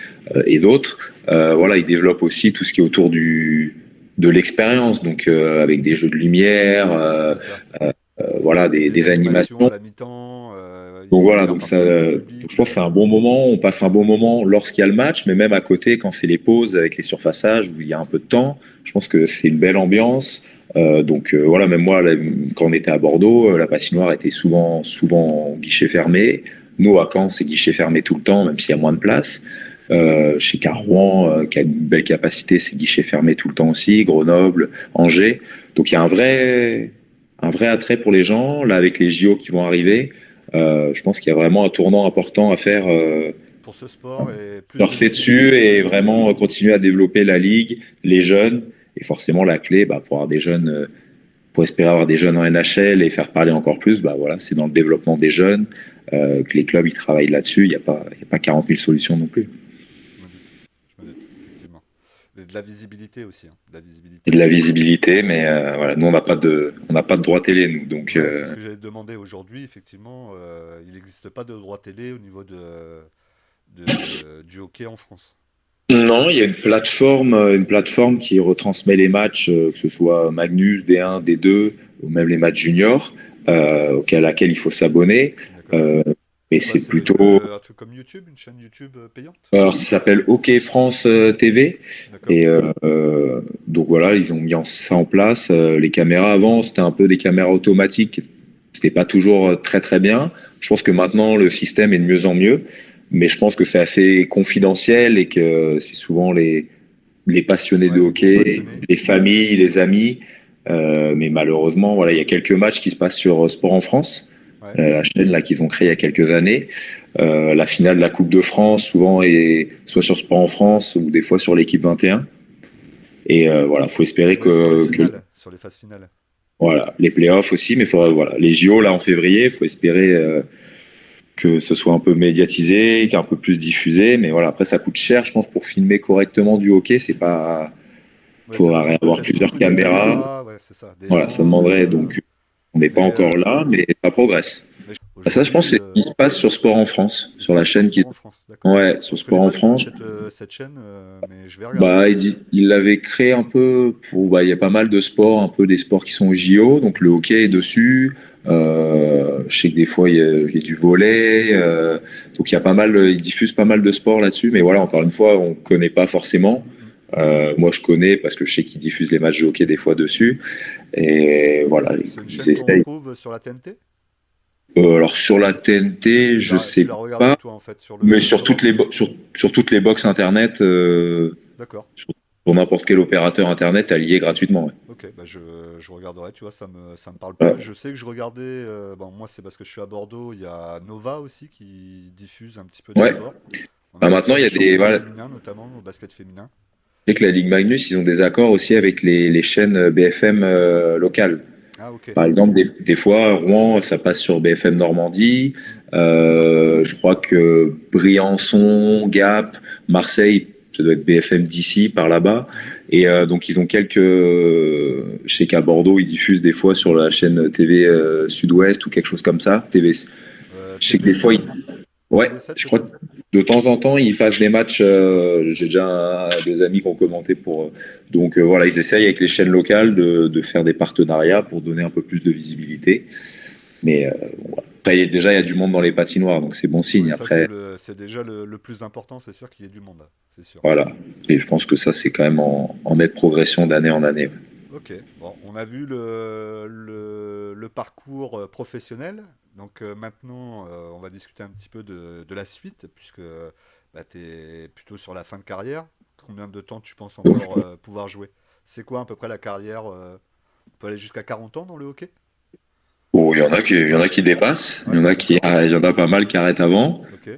et d'autres, voilà, ils développent aussi tout ce qui est autour de l'expérience, donc avec des jeux de lumière, C'est ça. voilà, Des des animations à animations. la mi-temps, Donc ils font voilà, faire donc ça, participer le je public. pense que c'est un bon moment. On passe un bon moment lorsqu'il y a le match, mais même à côté, quand c'est les pauses avec les surfaçages où il y a un peu de temps, je pense que c'est une belle ambiance. Voilà, même moi, là, quand on était à Bordeaux, la patinoire était souvent guichet fermé. Nous, à Caen, c'est guichet fermé tout le temps, même s'il y a moins de place. Chez Carouan, qui a une belle capacité, c'est guichet fermé tout le temps aussi. Grenoble, Angers. Donc il y a un vrai attrait pour les gens. Là, avec les JO qui vont arriver, je pense qu'il y a vraiment un tournant important à faire, Pour ce sport et plus de surfer dessus visibilité. et vraiment continuer à développer la ligue, les jeunes, et forcément la clé pour avoir des jeunes, pour espérer avoir des jeunes en NHL et faire parler encore plus, bah voilà, c'est dans le développement des jeunes, que les clubs ils travaillent là-dessus. Il y a pas 40 000 solutions non plus. Je me doute, effectivement. Et de la visibilité aussi, hein, de la Et visibilité. de la visibilité, mais voilà, nous on n'a pas de droit télé, nous, donc Ouais, c'est ce que j'allais te demander aujourd'hui. Effectivement, il n'existe pas de droit télé au niveau du hockey en France. Non, il y a une plateforme qui retransmet les matchs, que ce soit Magnus, D1, D2, ou même les matchs juniors, à laquelle il faut s'abonner. D'accord. Euh, mais C'est quoi? c'est C'est plutôt, un truc comme YouTube, une chaîne YouTube payante? alors ça s'appelle Hockey France TV. D'accord. Et donc voilà, ils ont mis ça en place. Les caméras avant, c'était un peu des caméras automatiques. C'était pas toujours très très bien. Je pense que maintenant le système est de mieux en mieux, mais je pense que c'est assez confidentiel et que c'est souvent les passionnés de Ouais, les gros hockey, passionnés. les familles, les amis. Mais malheureusement, voilà, il y a quelques matchs qui se passent sur Sport en France, Ouais. la chaîne là qu'ils ont créée il y a quelques années. La finale de la Coupe de France, souvent, est soit sur Sport en France ou des fois sur l'équipe 21. Et voilà, faut espérer Ouais, sur les que finales, sur les phases finales. voilà, les playoffs aussi, mais faudra, voilà, les JO là en février, faut espérer que ce soit un peu médiatisé, qu'un peu plus diffusé. Mais voilà, après ça coûte cher, je pense, pour filmer correctement du hockey, c'est pas, Ouais, ça faudra demande avoir peut-être plusieurs beaucoup de caméras. caméras, ouais, c'est ça, des Voilà, ça angles. demanderait donc, on n'est pas Mais, encore là, mais ça progresse. Ça, je pense, aujourd'hui, c'est ce qui se passe sur Sport en France, il se sur la passe sur chaîne qui, Sport en France, d'accord. ouais, sur Je connais Sport en pas du tout France. cette chaîne, mais je vais regarder. Bah, il l'avait créé un peu pour, bah, il y a pas mal de sports, un peu des sports qui sont au JO, donc le hockey est dessus. Je sais que des fois il y a du volley, donc il y a pas mal, il diffuse pas mal de sports là-dessus, mais voilà, encore une fois, on connaît pas forcément. Mhm. Moi, je connais parce que je sais qu'ils diffusent les matchs de hockey des fois dessus, et voilà, C'est une ils chaîne qu'on essayent. retrouve sur la TNT? Alors sur la TNT, je Tu sais l'as regardé pas, toi en fait sur mais le sur l'ordi? sur toutes les box internet, D'accord. sur, pour n'importe quel opérateur internet, à lier gratuitement. Ouais. Ok, bah je regarderai, tu vois, ça me parle pas. Ouais. Je sais que je regardais, bon moi c'est parce que je suis à Bordeaux, il y a Nova aussi qui diffuse un petit peu de Ouais. sport. On a Bah, pu maintenant, faire il y des a des, championnats voilà. féminins notamment au basket féminin. Je sais que la Ligue Magnus, ils ont des accords aussi avec les chaînes BFM locales. Ah ok. Par exemple, des fois, Rouen, ça passe sur BFM Normandie. Hmm. Je crois que Briançon, Gap, Marseille, ça doit être BFM d'ici, par là-bas. Mhm. Et donc, ils ont quelques. Je sais qu'à Bordeaux, ils diffusent des fois sur la chaîne TV Sud-Ouest ou quelque chose comme ça. TV. Je sais que des fois, TV7? ouais, TV7 je crois que peut-être? de temps en temps, ils passent des matchs. J'ai déjà des amis qui ont commenté pour. Donc voilà, ils essayent avec les chaînes locales de faire des partenariats pour donner un peu plus de visibilité. Mais bon, voilà. Après, déjà, il y a du monde dans les patinoires, donc c'est bon signe. Oui, ça Après, c'est déjà le plus important, c'est sûr qu'il y ait du monde, c'est sûr. voilà. Et je pense que ça, c'est quand même en nette progression d'année en année. Ouais. Ok, bon, on a vu le parcours professionnel. Donc maintenant, on va discuter un petit peu de la suite, puisque bah, tu es plutôt sur la fin de carrière. Combien de temps tu penses encore pouvoir jouer? C'est quoi à peu près la carrière on peut aller jusqu'à 40 ans dans le hockey? Bon, il y en a qui dépassent, Ouais, d'accord. il y en a pas mal qui arrêtent avant. Ok.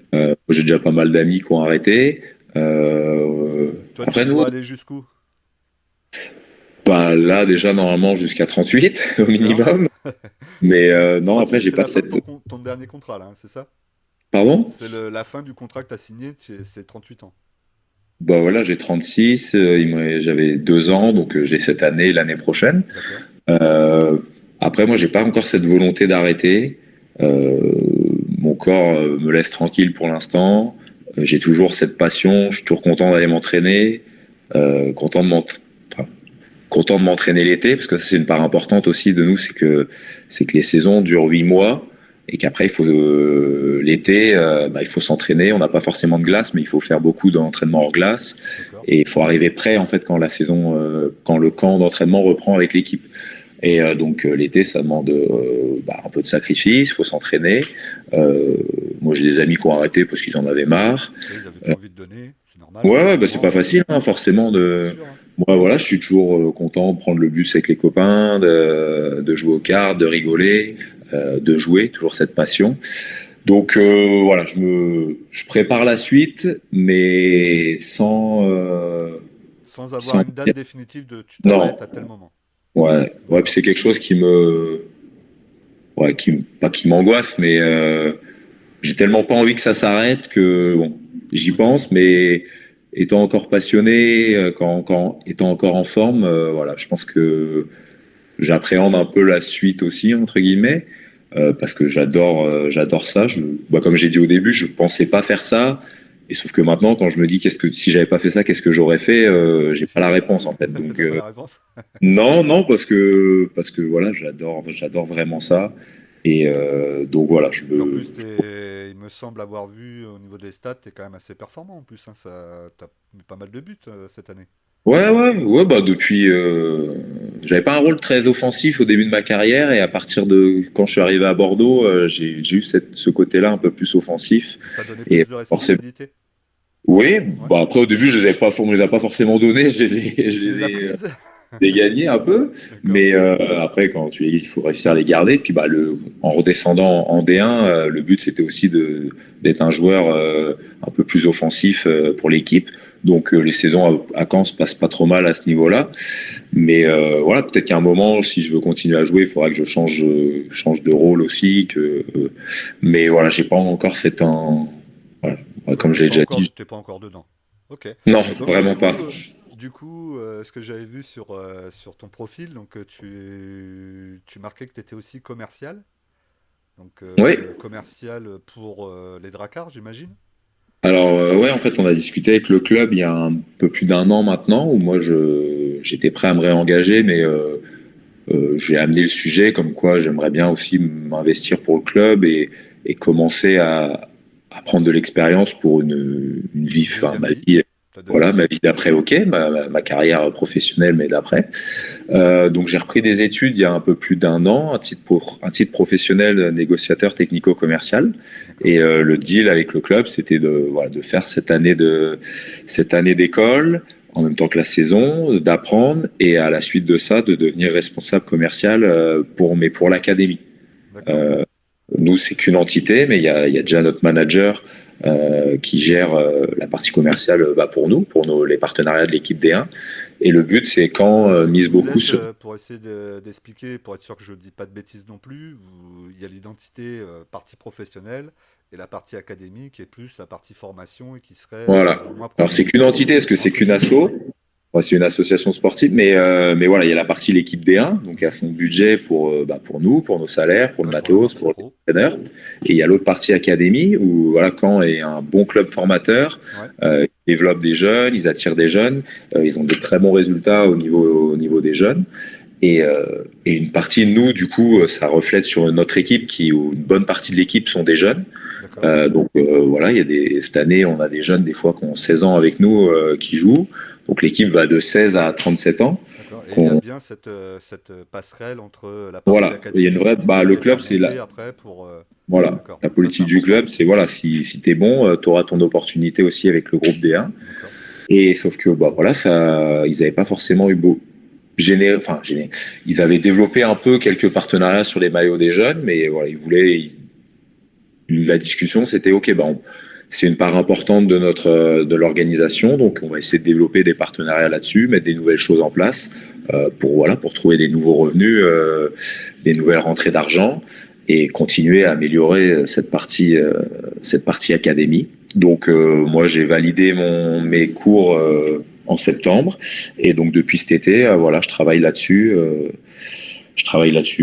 J'ai déjà pas mal d'amis qui ont arrêté. Toi, tu Après, te nous, vois aller jusqu'où? bah, là, déjà, normalement, jusqu'à 38 au D'accord. minimum. Mais non, après, 38, j'ai c'est pas la fin de cette. ton dernier contrat, là, hein, c'est ça? Pardon? C'est la fin du contrat que tu as signé, c'est 38 ans. Bah voilà, j'ai 36, j'avais 2 ans, donc j'ai cette année, l'année prochaine. D'accord. Euh, Après, moi, j'ai pas encore cette volonté d'arrêter. Euh, Mon corps me laisse tranquille pour l'instant. J'ai toujours cette passion. Je suis toujours content d'aller m'entraîner, euh, content de m'ent- enfin, content de m'entraîner l'été, parce que ça, c'est une part importante aussi de nous, c'est que les saisons durent 8 mois et qu'après, il faut l'été, bah, il faut s'entraîner. On n'a pas forcément de glace, mais il faut faire beaucoup d'entraînement hors glace D'accord. et il faut arriver prêt en fait quand la saison, quand le camp d'entraînement reprend avec l'équipe. Et donc l'été, ça demande bah, un peu de sacrifice, il faut s'entraîner. Euh, Moi, j'ai des amis qui ont arrêté parce qu'ils en avaient marre. Oui, ils avaient plus envie de donner, c'est normal, Ouais, au bout ouais, d'un bah, c'est pas moment. facile, hein, forcément. C'est De... sûr, hein. Moi, voilà, je suis toujours content de prendre le bus avec les copains, de jouer aux cartes, de rigoler, de jouer, toujours cette passion. Donc voilà, je prépare la suite, mais Sans avoir sans une date définitive de tu non, t'arrêtes à tel moment. ouais, puis D'accord. c'est quelque chose ouais, pas qui m'angoisse, mais j'ai tellement pas envie que ça s'arrête que bon, j'y Oui. pense, mais étant encore passionné, étant encore en forme, voilà, je pense que j'appréhende un peu la suite aussi entre guillemets, parce que j'adore ça. Bah, comme j'ai dit au début, je pensais pas faire ça, Et sauf que maintenant, quand je me dis si j'avais pas fait ça, qu'est-ce que j'aurais fait, Ouais, c'est j'ai pas la difficile. réponse en fait. Donc T'as pas la réponse? non, non, parce que voilà, j'adore vraiment ça. Et donc voilà, Puis en plus, il me semble avoir vu au niveau des stats, t'es quand même assez performant en plus, hein, t'as mis pas mal de buts cette année. ouais, ouais, ouais, bah depuis, j'avais pas un rôle très offensif au début de ma carrière et à partir de quand je suis arrivé à Bordeaux, j'ai eu ce côté-là un peu plus offensif On t'a donné et plus de forcément. responsabilités? Oui, Ouais. bah après au début on me les a pas forcément donnés, je Tu les les as ai prises? dégagnés un peu, D'accord. mais après quand tu es, il faut réussir à les garder. Puis bah en redescendant en D1, le but c'était aussi d'être un joueur un peu plus offensif pour l'équipe. Donc les saisons à Caen se passent pas trop mal à ce niveau-là. Mais voilà, peut-être qu'à un moment, si je veux continuer à jouer, il faudra que je change de rôle aussi. Mais voilà, j'ai pas encore voilà, Ouais, comme j'ai déjà dit. t'es pas encore dedans. Ok. Non, Donc vraiment pas. du coup, ce que j'avais vu sur ton profil, donc tu marquais que tu étais aussi commercial. Donc Oui. commercial pour les Drakkars, j'imagine. Alors ouais, en fait, on a discuté avec le club il y a un peu plus d'un an maintenant, où moi j'étais prêt à me réengager, mais j'ai amené le sujet comme quoi j'aimerais bien aussi m'investir pour le club et commencer à prendre de l'expérience pour une vie, Une enfin deuxième ma vie. vie, Ta voilà, deuxième ma vie. vie d'après, ok, ma carrière professionnelle, mais d'après. Donc j'ai repris des études il y a un peu plus d'un an, un titre professionnel négociateur technico-commercial. D'accord. Et le deal avec le club, c'était voilà, de faire cette année d'école en même temps que la saison, d'apprendre et à la suite de ça, de devenir responsable commercial mais pour l'académie. D'accord. Euh, Nous, c'est qu'une entité, mais il y a déjà notre manager qui gère la partie commerciale pour nous, les partenariats de l'équipe D1. Et le but, c'est quand Parce que mise vous beaucoup êtes, sur. pour essayer d'expliquer, pour être sûr que je ne dis pas de bêtises non plus, il y a l'identité partie professionnelle et la partie académique qui est plus la partie formation et qui serait Voilà. moins Alors, c'est qu'une professionnelle. entité, parce que c'est Entre qu'une guillemets. asso. Ouais, c'est une association sportive, mais voilà, il y a la partie l'équipe D1, donc il y a Mhm. son budget pour nous, pour nos salaires, pour le Ouais, pour la matos, partie pour les pro. entraîneurs. Et il y a l'autre partie académie où voilà, quand est un bon club formateur, Ouais. ils développent des jeunes, ils attirent des jeunes, ils ont de très bons résultats au niveau des jeunes. Et une partie de nous, du coup, ça reflète sur notre équipe où une bonne partie de l'équipe sont des jeunes. D'accord. Donc voilà, cette année, on a des jeunes des fois qui ont 16 ans avec nous qui jouent. Donc l'équipe va de 16 à 37 ans. D'accord. Et il y a Qu'on- bien cette passerelle entre la partie voilà, il y a une académique vraie. qui Bah, sert le de faire club, c'est monter après pour. voilà, D'accord. la Ça, c'est politique du important. club, c'est voilà, si tu es bon, tu auras ton opportunité aussi avec le groupe D1. D'accord. Et sauf que bah voilà, ils n'avaient pas forcément eu enfin, ils avaient développé un peu quelques partenariats sur les maillots des jeunes, mais voilà, la discussion, c'était OK, bah, c'est une part importante de l'organisation, donc on va essayer de développer des partenariats là-dessus, mettre des nouvelles choses en place pour trouver des nouveaux revenus, des nouvelles rentrées d'argent et continuer à améliorer cette partie académie. Donc moi j'ai validé mes cours en septembre et donc depuis cet été, voilà, je travaille là-dessus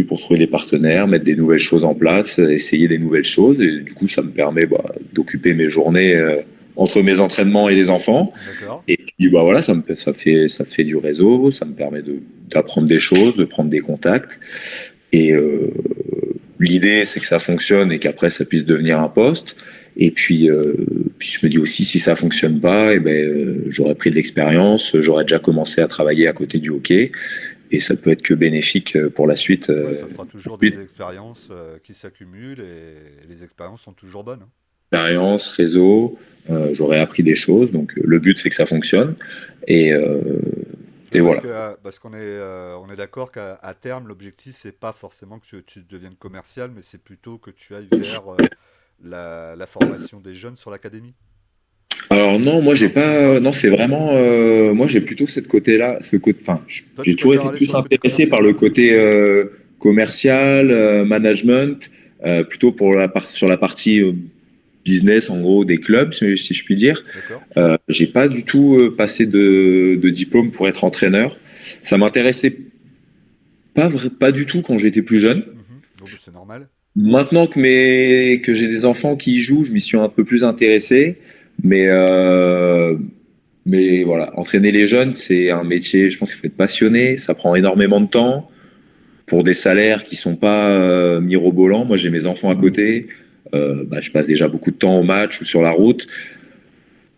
pour trouver des partenaires, mettre des nouvelles choses en place, essayer des nouvelles choses. Et du coup, ça me permet d'occuper mes journées entre mes entraînements et les enfants. D'accord. Et puis bah voilà, ça fait du réseau, ça me permet d'apprendre des choses, de prendre des contacts. Et l'idée, c'est que ça fonctionne et qu'après, ça puisse devenir un poste. Et puis je me dis aussi, si ça fonctionne pas, j'aurais pris de l'expérience, j'aurais déjà commencé à travailler à côté du hockey et ça peut être que bénéfique pour la suite. Ouais, ça te fera toujours des expériences qui s'accumulent et les expériences sont toujours bonnes, hein. Expérience, réseau, j'aurais appris des choses. Donc le but c'est que ça fonctionne. Et, euh, Oui, et voilà. parce on est d'accord qu'à à terme, l'objectif, c'est pas forcément que tu deviennes commercial, mais c'est plutôt que tu ailles vers la formation des jeunes sur l'académie. Alors non, moi j'ai Non, même pas. pas. Non, c'est vraiment. Moi j'ai plutôt cette côté-là, Enfin, Toi, j'ai tu toujours préfères été aller plus sur le côté intéressé par commercial. le côté commercial, management, plutôt sur la partie business en gros des clubs, si je puis dire. D'accord. J'ai pas du tout passé de diplôme pour être entraîneur. Ça m'intéressait pas du tout quand j'étais plus jeune. Mhm. Bon, bah, c'est normal. Maintenant que j'ai des enfants qui y jouent, je m'y suis un peu plus intéressé. Mais, euh, mais voilà, entraîner les jeunes, c'est un métier, je pense qu'il faut être passionné, ça prend énormément de temps pour des salaires qui sont pas mirobolants. Moi, j'ai mes enfants à côté, je passe déjà beaucoup de temps au match ou sur la route.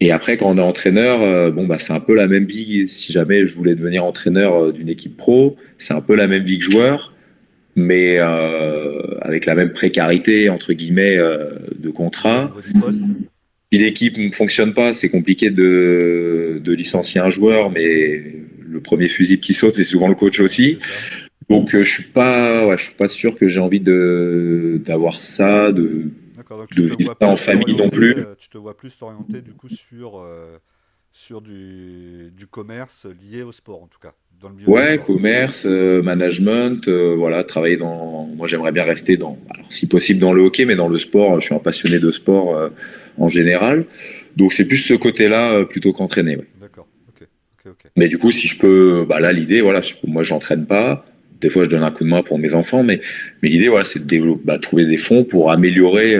Et après, quand on est entraîneur, c'est un peu la même vie. Si jamais je voulais devenir entraîneur d'une équipe pro, c'est un peu la même vie que joueur, mais avec la même précarité, entre guillemets, de Oui, au contrat. niveau des postes, Si l'équipe ne fonctionne pas, c'est compliqué de licencier un joueur, mais le premier fusible qui saute, c'est souvent le coach aussi. c'est ça. Donc, je suis pas sûr que j'ai envie d'avoir ça, D'accord, donc de vivre ça en famille non plus. tu te vois plus t'orienter du coup sur du commerce lié au sport en tout cas, dans le milieu du Ouais, sport. commerce, management, voilà, travailler dans. Moi, j'aimerais bien rester dans, alors, si possible dans le hockey, mais dans le sport. Je suis un passionné de sport en général. Donc, c'est plus ce côté-là plutôt qu'entraîner. Ouais. D'accord, ok, ok, ok. Mais du coup, si je peux, là, l'idée, voilà, moi, j'entraîne pas. Des fois, je donne un coup de main pour mes enfants, mais l'idée, voilà, c'est de trouver des fonds pour améliorer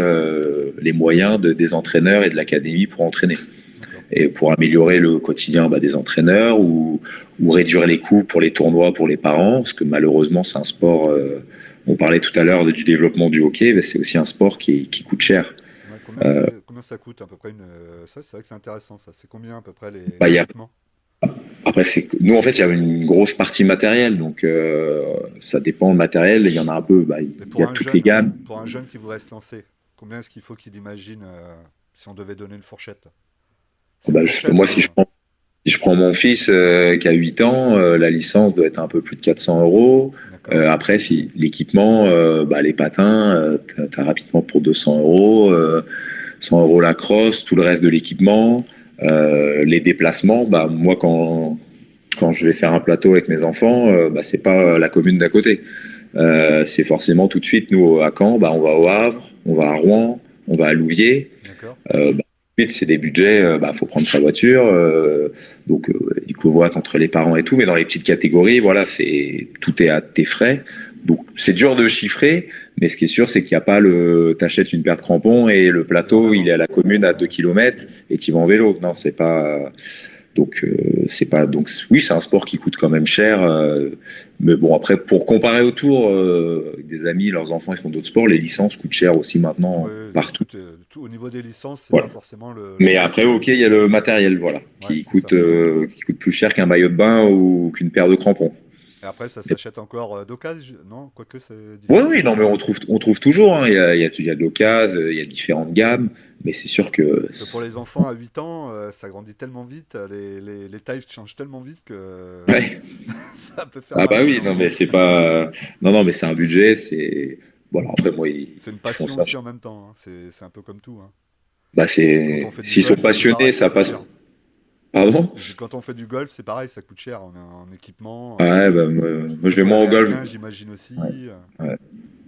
les moyens des entraîneurs et de l'académie pour entraîner D'accord. et pour améliorer le quotidien des entraîneurs ou réduire les coûts pour les tournois pour les parents, parce que malheureusement c'est un sport, on parlait tout à l'heure du développement du hockey, mais c'est aussi un sport qui coûte cher. Ouais, Euh, combien ça coûte à peu près ça, c'est vrai que c'est intéressant ça. C'est combien à peu près bah, y a, l'équipement? après, nous en fait il y a une grosse partie matérielle, donc ça dépend le matériel, il y en a un peu, Mais il y a toutes les gammes. pour un jeune qui voudrait se lancer, combien est-ce qu'il faut qu'il imagine si on devait donner une fourchette? C'est une fourchette, Moi hein. si je prends mon fils qui a 8 ans, la licence doit être un peu plus de 400 euros. D'accord. Après, si l'équipement, les patins, t'as rapidement pour 200 euros, 100 euros la crosse, tout le reste de l'équipement, les déplacements. Moi, quand je vais faire un plateau avec mes enfants, c'est pas la commune d'à côté. C'est forcément tout de suite, nous, à Caen, on va au Havre, on va à Rouen, on va à Louviers. D'accord. Ensuite, c'est des budgets, faut prendre sa voiture, du covoit entre les parents et tout, mais dans les petites catégories, voilà, tout est à tes frais. Donc, c'est dur de chiffrer, mais ce qui est sûr, c'est qu'il n'y a pas t'achètes une paire de crampons et le Et en plateau, il est avant. à la commune à 2 Ouais. kilomètres et tu vas en vélo. Non, c'est pas, donc, oui, c'est un sport qui coûte quand même cher, mais bon, après, pour comparer autour, des amis, leurs enfants, ils font d'autres sports, les licences coûtent cher aussi maintenant Ouais, partout. tout au niveau des licences, c'est pas Voilà. forcément le Mais après, souci. ok, il y a le matériel, voilà, Ouais, c'est ça. qui coûte plus cher qu'un maillot de bain ou qu'une paire de crampons. Et après, ça Mais- s'achète encore d'occasion, non? Quoique c'est Oui, difficile. oui, non, mais on trouve toujours, hein. Il y a de l'occasion, il y a différentes gammes, mais c'est sûr que, Parce que pour les enfants à 8 ans, ça grandit tellement vite, les tailles changent tellement vite que ouais. ça peut faire Ah mal bah aux oui, non, jambes. mais c'est pas, non, non, mais c'est un budget, c'est, voilà, après, moi, C'est une ils font passion ça. aussi en même temps, hein. C'est un peu comme tout, hein. Quand on fait du S'ils sont golf, c'est passionnés, pareil, ça ça coûte passe. cher. Pardon? Je dis, quand on fait du golf, c'est pareil, ça coûte cher en équipement. Ouais, moi, je vais Football moins au golf. américain, j'imagine Ouais, aussi. ouais.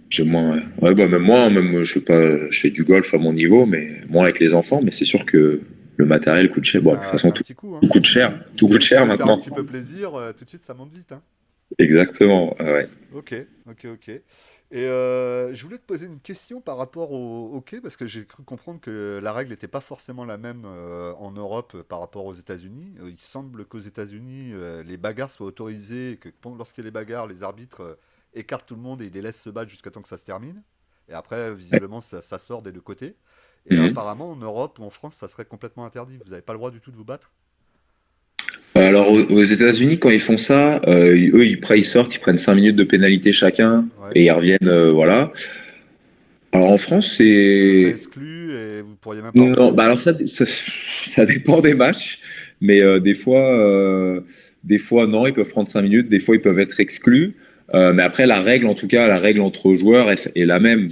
J'ai moins, ouais. Ouais, même moi, même, je sais pas, je fais du golf à mon niveau, mais moins avec les enfants, mais c'est sûr que le matériel coûte cher. Bon, de toute C'est façon, un petit coup, tout hein. coûte cher. Tout Dès coûte que tu cher veux te faire un maintenant. petit peu plaisir, tout de suite ça monte vite, hein. Exactement. Ouais. Ok, ok, ok. Et je voulais te poser une question par rapport au hockey, parce que j'ai cru comprendre que la règle n'était pas forcément la même en Europe par rapport aux États-Unis. Il semble qu'aux États-Unis, les bagarres soient autorisées, et que lorsqu'il y a les bagarres, les arbitres écartent tout le monde et ils les laissent se battre jusqu'à temps que ça se termine. Et après, Ouais. visiblement, ça sort des deux côtés. Et Mhm. apparemment, en Europe ou en France, ça serait complètement interdit. Vous n'avez pas le droit du tout de vous battre? Alors, aux États-Unis, quand ils font ça, eux, ils sortent, ils prennent 5 minutes de pénalité chacun Ouais. et ils reviennent, voilà. Alors, en France, Donc ce serait c'est. exclu et vous pourriez même pas Non, entraîner. alors ça dépend des matchs, mais des fois, non, ils peuvent prendre 5 minutes, des fois, ils peuvent être exclus. Mais après, la règle, en tout cas, la règle entre joueurs est la même.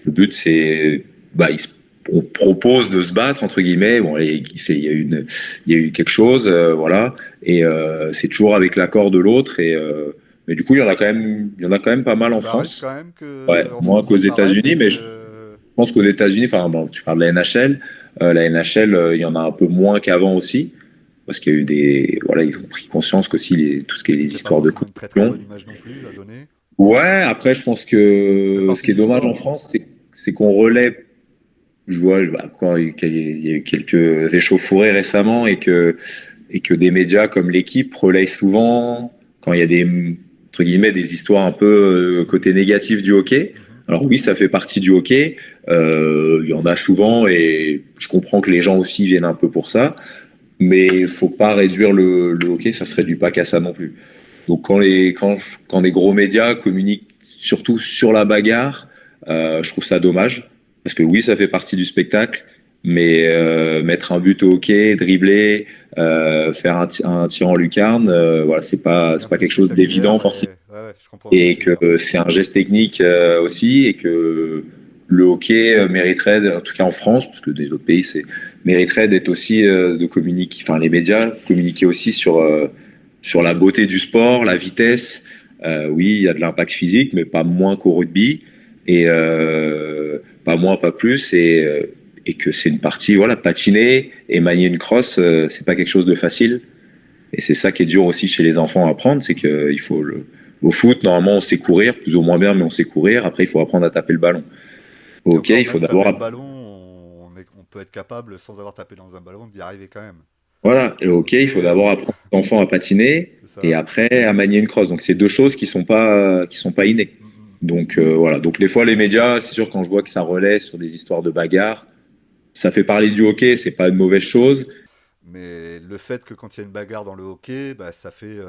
Le but, c'est, on propose de se battre entre guillemets. Bon, il y a eu quelque chose, voilà, et c'est toujours avec l'accord de l'autre. Mais du coup, il y en a quand même pas mal en Ça arrive France. quand même Ouais, que en moins France qu'aux ça s'arrête États-Unis, et mais je que pense qu'aux États-Unis, enfin, bon, tu parles de la NHL, il y en a un peu moins qu'avant aussi, parce qu'il y a eu voilà, ils ont pris conscience qu'aussi tout ce qui est les c'était pas histoires de forcément une très très corruption. bonne image non plus à donner. Ouais, après, je pense Ça fait que ce partie qui est du dommage en sport. France, c'est qu'on relaie je vois quand il y a eu quelques échauffourées récemment et que des médias comme l'équipe relayent souvent quand il y a des, entre guillemets, des histoires un peu côté négatif du hockey. Mhm. Alors oui, ça fait partie du hockey. Il y en a souvent et je comprends que les gens aussi viennent un peu pour ça. Mais il faut pas réduire le hockey, ça se réduit pas qu'à ça non plus. Donc quand les gros médias communiquent surtout sur la bagarre, je trouve ça dommage parce que oui, ça fait partie du spectacle, mais mettre un but au hockey, dribbler, faire un tir en lucarne, voilà, C'est c'est bien pas plus quelque chose d'évident spectaculaire forcément, et ouais, ouais, je comprends ce que et tu veux dire. que c'est un geste technique aussi, et que le hockey mériterait, en tout cas en France, parce que des autres pays, c'est mériterait d'être aussi de communiquer, enfin les médias communiquer aussi sur la beauté du sport, la vitesse. Oui, il y a de l'impact physique, mais pas moins qu'au rugby, et pas moins, pas plus, et que c'est une partie, voilà, patiner et manier une crosse, c'est pas quelque chose de facile. Et c'est ça qui est dur aussi chez les enfants à apprendre, c'est qu'il faut au foot, normalement, on sait courir, plus ou moins bien, mais on sait courir. Après, il faut apprendre à taper le ballon. Et Ok, encore, il faut même taper d'abord le ballon, on peut être capable, sans avoir tapé dans un ballon, d'y arriver quand même. voilà, et Le ok, il faut hockey, d'abord apprendre aux enfants à patiner c'est et ça. après à manier une crosse. Donc c'est deux choses qui sont pas innées. Mm, mm. Donc voilà. Donc des fois les médias, c'est sûr quand je vois que ça relaie sur des histoires de bagarre, ça fait parler du hockey, c'est pas une mauvaise chose. Mais le fait que quand il y a une bagarre dans le hockey, bah, ça fait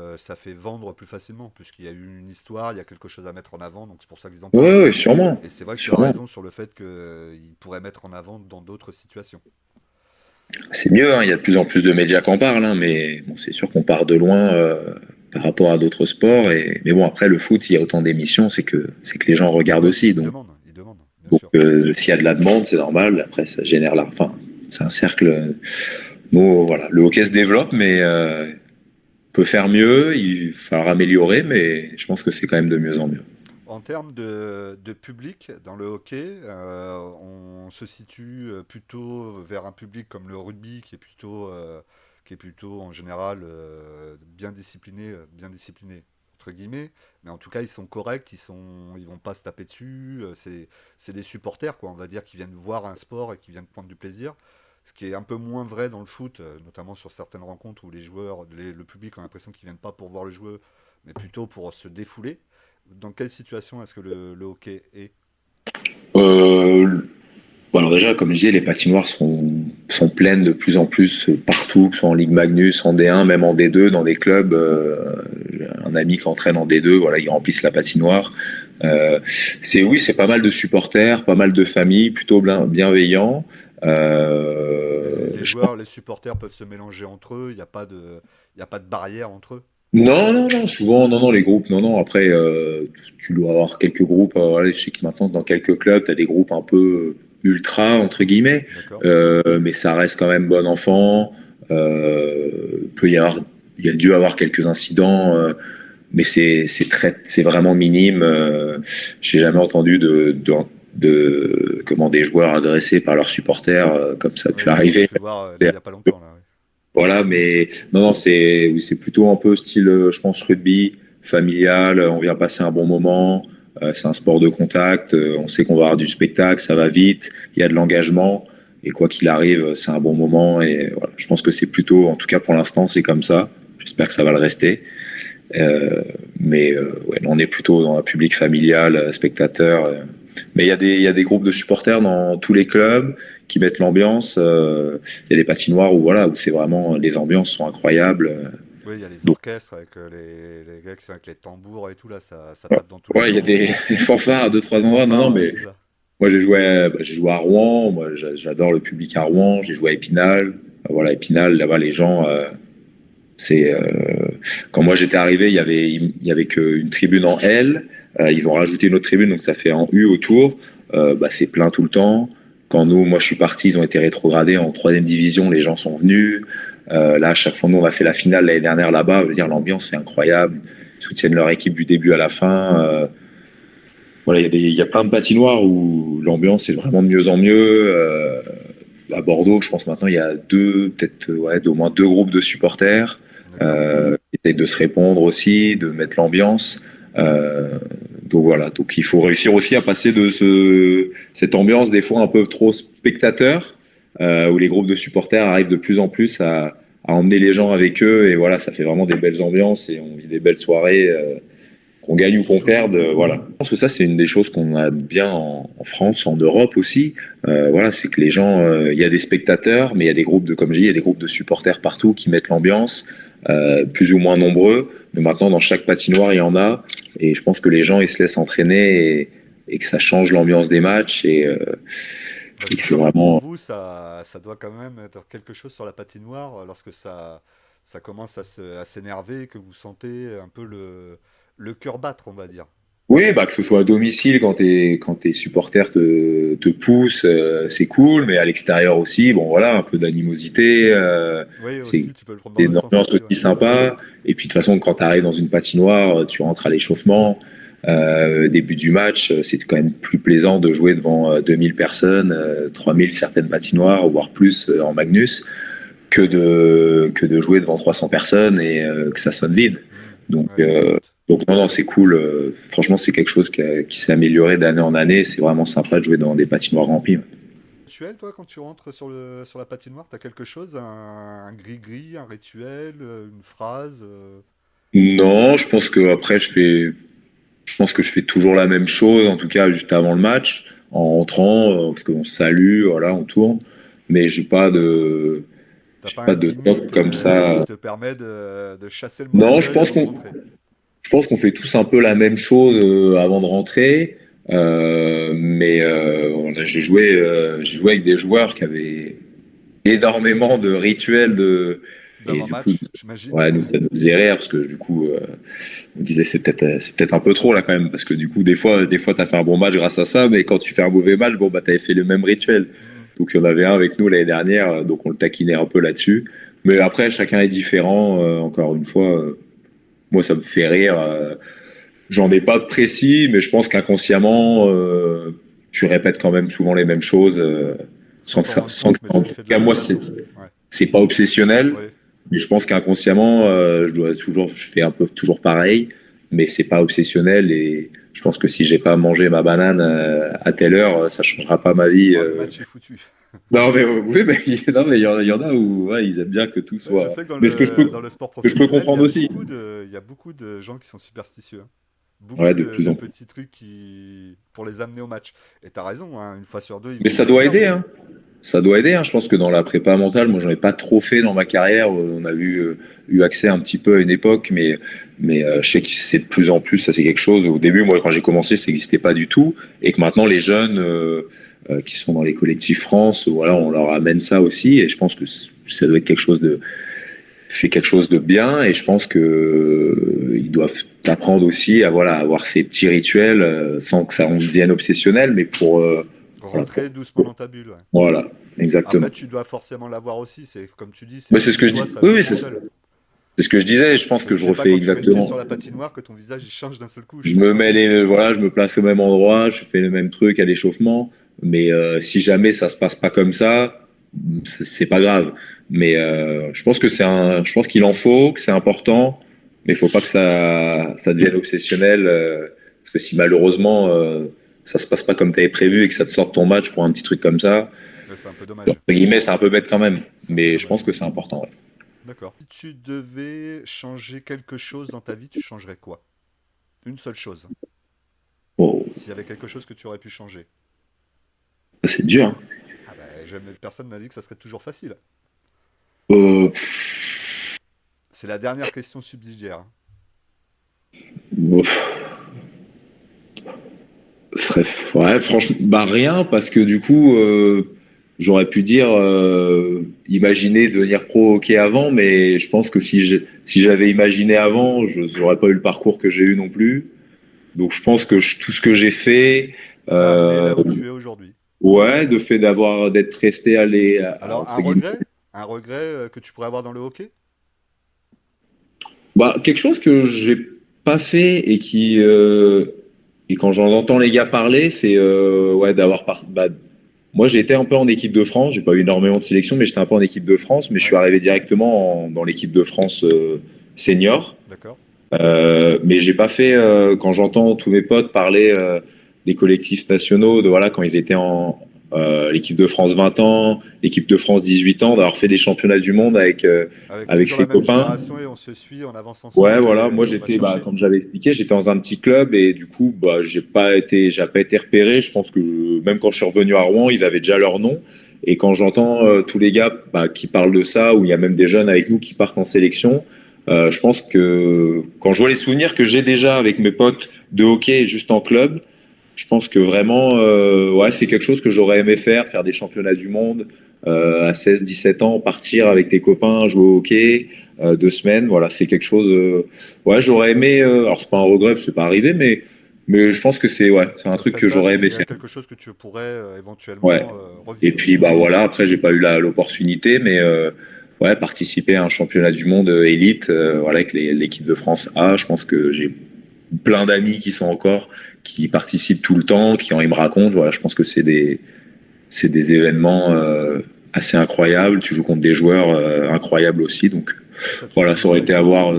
vendre plus facilement, puisqu'il y a eu une histoire, il y a quelque chose à mettre en avant, donc c'est pour ça qu'ils en parlent. Ouais, ouais, sûrement, Et c'est vrai que tu as sûrement. raison sur le fait qu'ils pourraient mettre en avant dans d'autres situations. C'est mieux, hein, il y a de plus en plus de médias qui en parlent, hein, mais bon, c'est sûr qu'on part de loin par rapport à d'autres sports. Mais bon, après, le foot, il y a autant d'émissions, c'est que les gens regardent Oui, aussi. ils demandent, bien Donc sûr. s'il y a de la demande, c'est normal. Après, ça génère la. Enfin, c'est un cercle. Bon, voilà, le hockey se développe, mais peut faire mieux. Il va falloir améliorer, mais je pense que c'est quand même de mieux en mieux. En termes de public, dans le hockey, on se situe plutôt vers un public comme le rugby, qui est plutôt en général bien discipliné, entre guillemets. Mais en tout cas, ils sont corrects, ils vont pas se taper dessus. C'est des supporters, quoi, on va dire, qui viennent voir un sport et qui viennent prendre du plaisir. Ce qui est un peu moins vrai dans le foot, notamment sur certaines rencontres où le public a l'impression qu'ils viennent pas pour voir le joueur, mais plutôt pour se défouler. Dans quelle situation est-ce que le hockey est? Euh, bon, alors déjà, comme je disais, les patinoires sont pleines de plus en plus partout, que ce soit en Ligue Magnus, en D1, même en D2, dans des clubs. J'ai un ami qui entraîne en D2, voilà, ils remplissent la patinoire. Oui, c'est pas mal de supporters, pas mal de familles, plutôt bienveillants. Les Je pense. joueurs, les supporters peuvent se mélanger entre eux, il y a pas de barrière entre eux. Non, non, non, souvent, non, non, les groupes, non, non. Après, tu dois avoir quelques groupes. Voilà, je sais que maintenant, dans quelques clubs, tu as des groupes un peu ultra, entre guillemets, D'accord. mais ça reste quand même bon enfant. Peut y avoir, il y a dû avoir quelques incidents, mais c'est vraiment minime. J'ai jamais entendu comment des joueurs agressés par leurs supporters, comme ça a pu Oui, comme j'ai arriver. pu voir là il y a pas longtemps là. Oui. Voilà, mais non, non, oui, c'est plutôt un peu style, je pense, rugby, familial. On vient passer un bon moment. C'est un sport de contact. On sait qu'on va avoir du spectacle, ça va vite. Il y a de l'engagement. Et quoi qu'il arrive, c'est un bon moment. Et voilà, je pense que c'est plutôt, en tout cas pour l'instant, c'est comme ça. J'espère que ça va le rester. Mais ouais, on est plutôt dans un public familial, spectateur. Mais il y a des groupes de supporters dans tous les clubs qui mettent l'ambiance. Il y a des patinoires où voilà, où c'est vraiment les ambiances sont incroyables. Oui, il y a les Donc orchestres avec les gars qui sont avec les tambours et tout là, ça tape dans tous les ouais, il y a sens. des fanfares à deux trois Les endroits. Non, non, fanfares, ouais, mais c'est ça. moi j'ai joué à Rouen. Moi j'adore le public à Rouen. J'ai joué à Épinal. Voilà, Épinal, là-bas les gens. C'est quand moi j'étais arrivé, il y avait qu'une tribune en L. Ils ont rajouté une autre tribune, donc ça fait en U autour. C'est plein tout le temps. Moi je suis parti, ils ont été rétrogradés en troisième division. Les gens sont venus. Là, à chaque fois, nous on a fait la finale l'année dernière là-bas. Je veux dire, l'ambiance c'est incroyable. Ils soutiennent leur équipe du début à la fin. Voilà, il y a plein de patinoires où l'ambiance est vraiment de mieux en mieux. À Bordeaux, je pense maintenant il y a peut-être ouais, au moins deux groupes de supporters D'accord. qui essayent de se répondre aussi, de mettre l'ambiance. donc voilà, donc il faut réussir aussi à passer de cette ambiance des fois un peu trop spectateur, où les groupes de supporters arrivent de plus en plus à emmener les gens avec eux, et voilà, ça fait vraiment des belles ambiances et on vit des belles soirées, qu'on gagne ou qu'on perde, voilà. Je pense que ça, c'est une des choses qu'on a bien en France, en Europe aussi. Voilà, c'est que les gens, il y a des spectateurs, mais il y a des groupes de, comme je dis, il y a des groupes de supporters partout qui mettent l'ambiance, plus ou moins nombreux. Mais maintenant, dans chaque patinoire, il y en a. Et je pense que les gens, ils se laissent entraîner et que ça change l'ambiance des matchs Bah, et c'est que c'est sûr que pour vraiment. vous, ça doit quand même être quelque chose sur la patinoire lorsque ça commence à s'énerver, que vous sentez un peu le cœur battre, on va dire. Oui, bah, que ce soit à domicile, quand tes supporters te poussent, c'est cool, mais à l'extérieur aussi, bon voilà, un peu d'animosité, Oui, c'est aussi, tu peux le prendre c'est dans une l'autre sens ambiance aussi, ouais. aussi sympa. Et puis de toute façon, quand tu arrives dans une patinoire, tu rentres à l'échauffement, début du match, c'est quand même plus plaisant de jouer devant 2000 personnes, 3000 certaines patinoires, voire plus en Magnus, que de jouer devant 300 personnes et que ça sonne vide. Hmm. Donc, Ouais, je me doute. non, non, c'est cool. Franchement, c'est quelque chose qui s'est amélioré d'année en année. C'est vraiment sympa de jouer dans des patinoires remplies. Rituel, toi, quand tu rentres sur la patinoire, t'as quelque chose, un gris-gris, un rituel, une phrase Non, je pense que après, je pense que je fais toujours la même chose, en tout cas juste avant le match, en rentrant, parce qu'on se salue, voilà, on tourne. Mais T'as j'ai pas un pas de toc gimmick comme qui ça. te permet de chasser le Non, mauvais œil avant de rentrer? je pense qu'on fait tous un peu la même chose avant de rentrer. Mais j'ai joué avec des joueurs qui avaient énormément de rituels et du coup, D'avant-match, j'imagine. ouais, nous ça nous faisait rire parce que du coup, on disait c'est peut-être un peu trop là quand même parce que du coup des fois t'as fait un bon match grâce à ça, mais quand tu fais un mauvais match, bon bah t'avais fait le même rituel. Hmm. Donc il y en avait un avec nous l'année dernière, donc on le taquinait un peu là-dessus. Mais après chacun est différent. Encore une fois, moi ça me fait rire. J'en ai pas de précis, mais je pense qu'inconsciemment, tu répètes quand même souvent les mêmes choses, Sans t'en rendre sans que compte, mais ça, en tu le tout fais de la cas, même moi, façon. Ouais. c'est pas obsessionnel, Ouais. mais je pense qu'inconsciemment, je fais un peu toujours pareil, mais c'est pas obsessionnel et je pense que si j'ai pas mangé ma banane à telle heure, ça changera pas ma vie. Bon, le match est foutu. Non, mais oui, mais non, mais il y en a où ouais, ils aiment bien que tout Ouais, je soit. sais que Mais dans le sport que je peux professionnel, comprendre aussi. il y a beaucoup de gens qui sont superstitieux, hein. Ouais, Beaucoup de plus de en plus. petits trucs pour les amener au match. Et t'as raison, hein, une fois sur deux, ils Mais vont ça peut-être doit aider, perdre. hein. Ça doit aider, hein. Je pense que dans la prépa mentale, moi, j'en ai pas trop fait dans ma carrière. On a eu accès un petit peu à une époque, mais je sais que c'est de plus en plus, ça c'est quelque chose. Au début, moi, quand j'ai commencé, ça n'existait pas du tout. Et que maintenant, les jeunes qui sont dans les collectifs France, voilà, on leur amène ça aussi. Et je pense que ça doit être c'est quelque chose de bien. Et je pense que ils doivent apprendre aussi à, voilà, avoir ces petits rituels sans que ça en devienne obsessionnel, mais voilà, Rentrer doucement dans ta bulle, ouais. voilà, exactement. Après, tu dois forcément l'avoir aussi. C'est comme tu dis, c'est Bah, pas c'est ce que que je toi, dis. ça Oui, vient oui, tout seul. c'est ce que je disais. Je pense C'est que je c'est pas refais quand tu mets le pied exactement. sur la patinoire que ton visage il change d'un seul coup, je Je pense me pas. mets voilà, je me place au même endroit, je fais le même truc à l'échauffement. Mais si jamais ça se passe pas comme ça, c'est pas grave. Mais je pense que je pense qu'il en faut, que c'est important, mais il faut pas que ça devienne obsessionnel. Parce que si malheureusement ça se passe pas comme tu avais prévu et que ça te sort de ton match pour un petit truc comme ça, Ouais, c'est un peu entre dommage. guillemets, c'est un peu bête quand même. C'est un peu Mais je pense dommage. que c'est important. Ouais. D'accord. Si tu devais changer quelque chose dans ta vie, tu changerais quoi? Une seule chose. Oh, S'il y avait quelque chose que tu aurais pu changer. c'est dur. Hein. Ah bah, jamais personne n'a dit que ça serait toujours facile. Euh, C'est la dernière question subsidiaire, hein. serait, ouais, franchement, bah rien, parce que du coup, j'aurais pu dire, imaginer devenir pro hockey avant, mais je pense que si j'avais imaginé avant, je n'aurais pas eu le parcours que j'ai eu non plus. Donc je pense que tout ce que j'ai fait, T'a amené euh, là où tu es aujourd'hui. ouais, de fait d'être resté Alors, un entre guillemets, regret? Un regret que tu pourrais avoir dans le hockey? bah, quelque chose que j'ai pas fait et quand j'en entends les gars parler, c'est ouais, bah, moi, j'ai été un peu en équipe de France. J'ai pas eu énormément de sélection, mais j'étais un peu en équipe de France. Mais je Ouais, suis arrivé directement dans l'équipe de France senior. d'accord. Mais j'ai pas fait quand j'entends tous mes potes parler des collectifs nationaux, de voilà quand ils étaient en l'équipe de France 20 ans, l'équipe de France 18 ans, d'avoir fait des championnats du monde Avec avec toujours la ses même copains. génération et on se suit, on avance Ouais, ensemble voilà. Moi, et on va j'étais, bah, chercher. comme j'avais expliqué, j'étais dans un petit club et du coup, bah, j'ai pas été repéré. Je pense que même quand je suis revenu à Rouen, ils avaient déjà leur nom. Et quand j'entends tous les gars bah, qui parlent de ça, ou il y a même des jeunes avec nous qui partent en sélection, je pense que quand je vois les souvenirs que j'ai déjà avec mes potes de hockey juste en club, je pense que vraiment, ouais, c'est quelque chose que j'aurais aimé faire des championnats du monde à 16, 17 ans, partir avec tes copains, jouer au hockey 2 semaines. Voilà, c'est quelque chose. Ouais, j'aurais aimé. Alors c'est pas un regret, parce que c'est pas arrivé, mais je pense que c'est ouais, c'est un Ça truc serait que ça, j'aurais aimé c'est faire. quelque chose que tu pourrais Ouais. éventuellement Et revivre. puis bah voilà, après j'ai pas eu l'opportunité, mais ouais, participer à un championnat du monde élite, voilà, avec l'équipe de France A, je pense que j'ai plein d'amis qui sont encore, qui participent tout le temps, ils me racontent. Voilà, je pense que c'est des événements assez incroyables. Tu joues contre des joueurs incroyables aussi. Donc Ça te fait voilà, ça aurait vibrer. été à voir.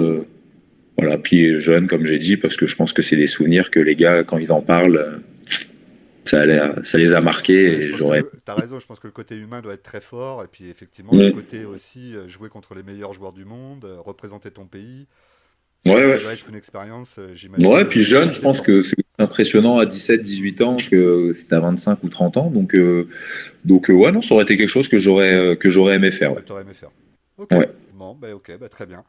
Voilà, puis jeune, comme j'ai dit, parce que je pense que c'est des souvenirs que les gars, quand ils en parlent, ça les a marqués Ouais, je et pense que j'aurais. t'as raison, je pense que le côté humain doit être très fort, et puis effectivement le Mm. côté aussi jouer contre les meilleurs joueurs du monde, représenter ton pays, Ouais, ouais. ça doit être une expérience, Ouais, j'imagine, puis jeune, je assez pense forte. que c'est impressionnant à 17, 18 ans que si t'as 25 ou 30 ans. Donc ouais, non, ça aurait été quelque chose que j'aurais aimé faire. Que Ouais. tu aurais aimé faire. Ok, Ouais. bon, bah ok, bah très bien.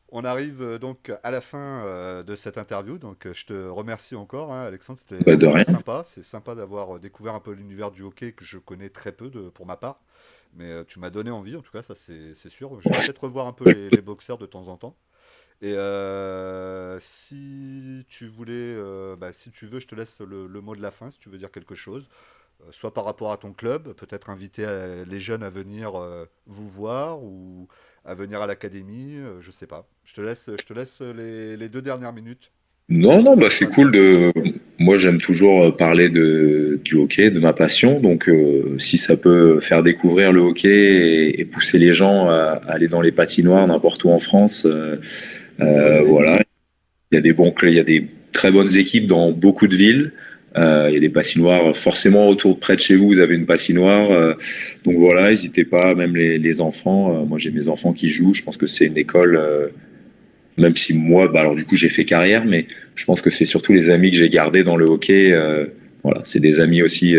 On arrive donc à la fin de cette interview, donc je te remercie encore, hein, Alexandre, c'était Bah, de vraiment très rien. sympa. C'est sympa d'avoir découvert un peu l'univers du hockey que je connais très peu pour ma part, mais tu m'as donné envie, en tout cas, ça c'est sûr. Je vais peut-être revoir un peu les boxeurs de temps en temps. Et si tu voulais, bah, si tu veux, je te laisse le mot de la fin, si tu veux dire quelque chose, soit par rapport à ton club, peut-être inviter les jeunes à venir vous voir ou à venir à l'académie, je sais pas. Je te laisse les 2 dernières minutes. Non, non, bah Libre c'est à cool toi. de. Moi, j'aime toujours parler du hockey, de ma passion. Donc, si ça peut faire découvrir le hockey et pousser les gens à aller dans les patinoires n'importe où en France, Faut y aller. voilà. Il y a des il y a des très bonnes équipes dans beaucoup de villes. Il y a des patinoires forcément autour près de chez vous. Vous avez une patinoire, donc voilà. N'hésitez pas, même les enfants. Moi, j'ai mes enfants qui jouent. Je pense que c'est une école. Même si moi, bah alors du coup, j'ai fait carrière, mais je pense que c'est surtout les amis que j'ai gardés dans le hockey. Voilà, c'est des amis aussi,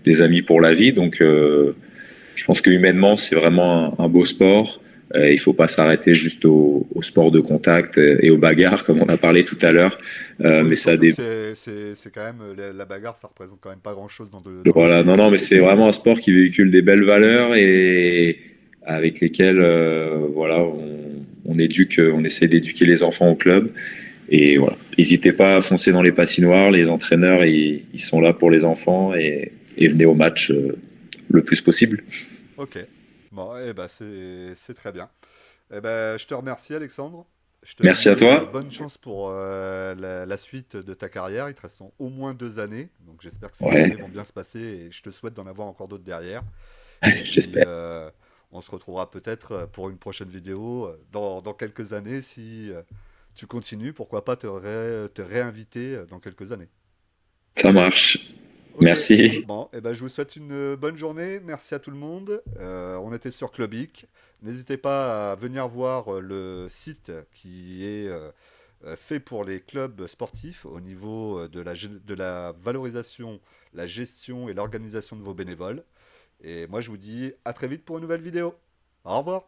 des amis pour la vie. Donc, je pense que humainement, c'est vraiment un beau sport. Il faut pas s'arrêter juste au sport de contact et aux bagarres, comme on a parlé tout à l'heure. Mais Oui, ça a surtout que des c'est quand même la bagarre, ça représente quand même pas grand-chose dans le voilà, hockey. non, non, mais c'est vraiment un sport qui véhicule des belles valeurs et avec lesquelles, voilà, on éduque, on essaie d'éduquer les enfants au club. Et voilà, n'hésitez pas à foncer dans les patinoires. Les entraîneurs, ils sont là pour les enfants et venez au match le plus possible. Ok. Bon, eh ben c'est très bien. Eh ben, je te remercie, Alexandre. Je te Merci à dis toi. bonne chance pour la suite de ta carrière. Il te reste au moins 2 années. Donc j'espère que ces 2 années Ouais, vont bien se passer et je te souhaite d'en avoir encore d'autres derrière. Et puis j'espère. on se retrouvera peut-être pour une prochaine vidéo dans quelques années si tu continues. Pourquoi pas te réinviter dans quelques années. Ça marche. Ok, Merci. bon, et ben, je vous souhaite une bonne journée. Merci à tout le monde. On était sur Clubic. N'hésitez pas à venir voir le site qui est fait pour les clubs sportifs au niveau de la valorisation, la gestion et l'organisation de vos bénévoles. Et moi, je vous dis à très vite pour une nouvelle vidéo. Au revoir.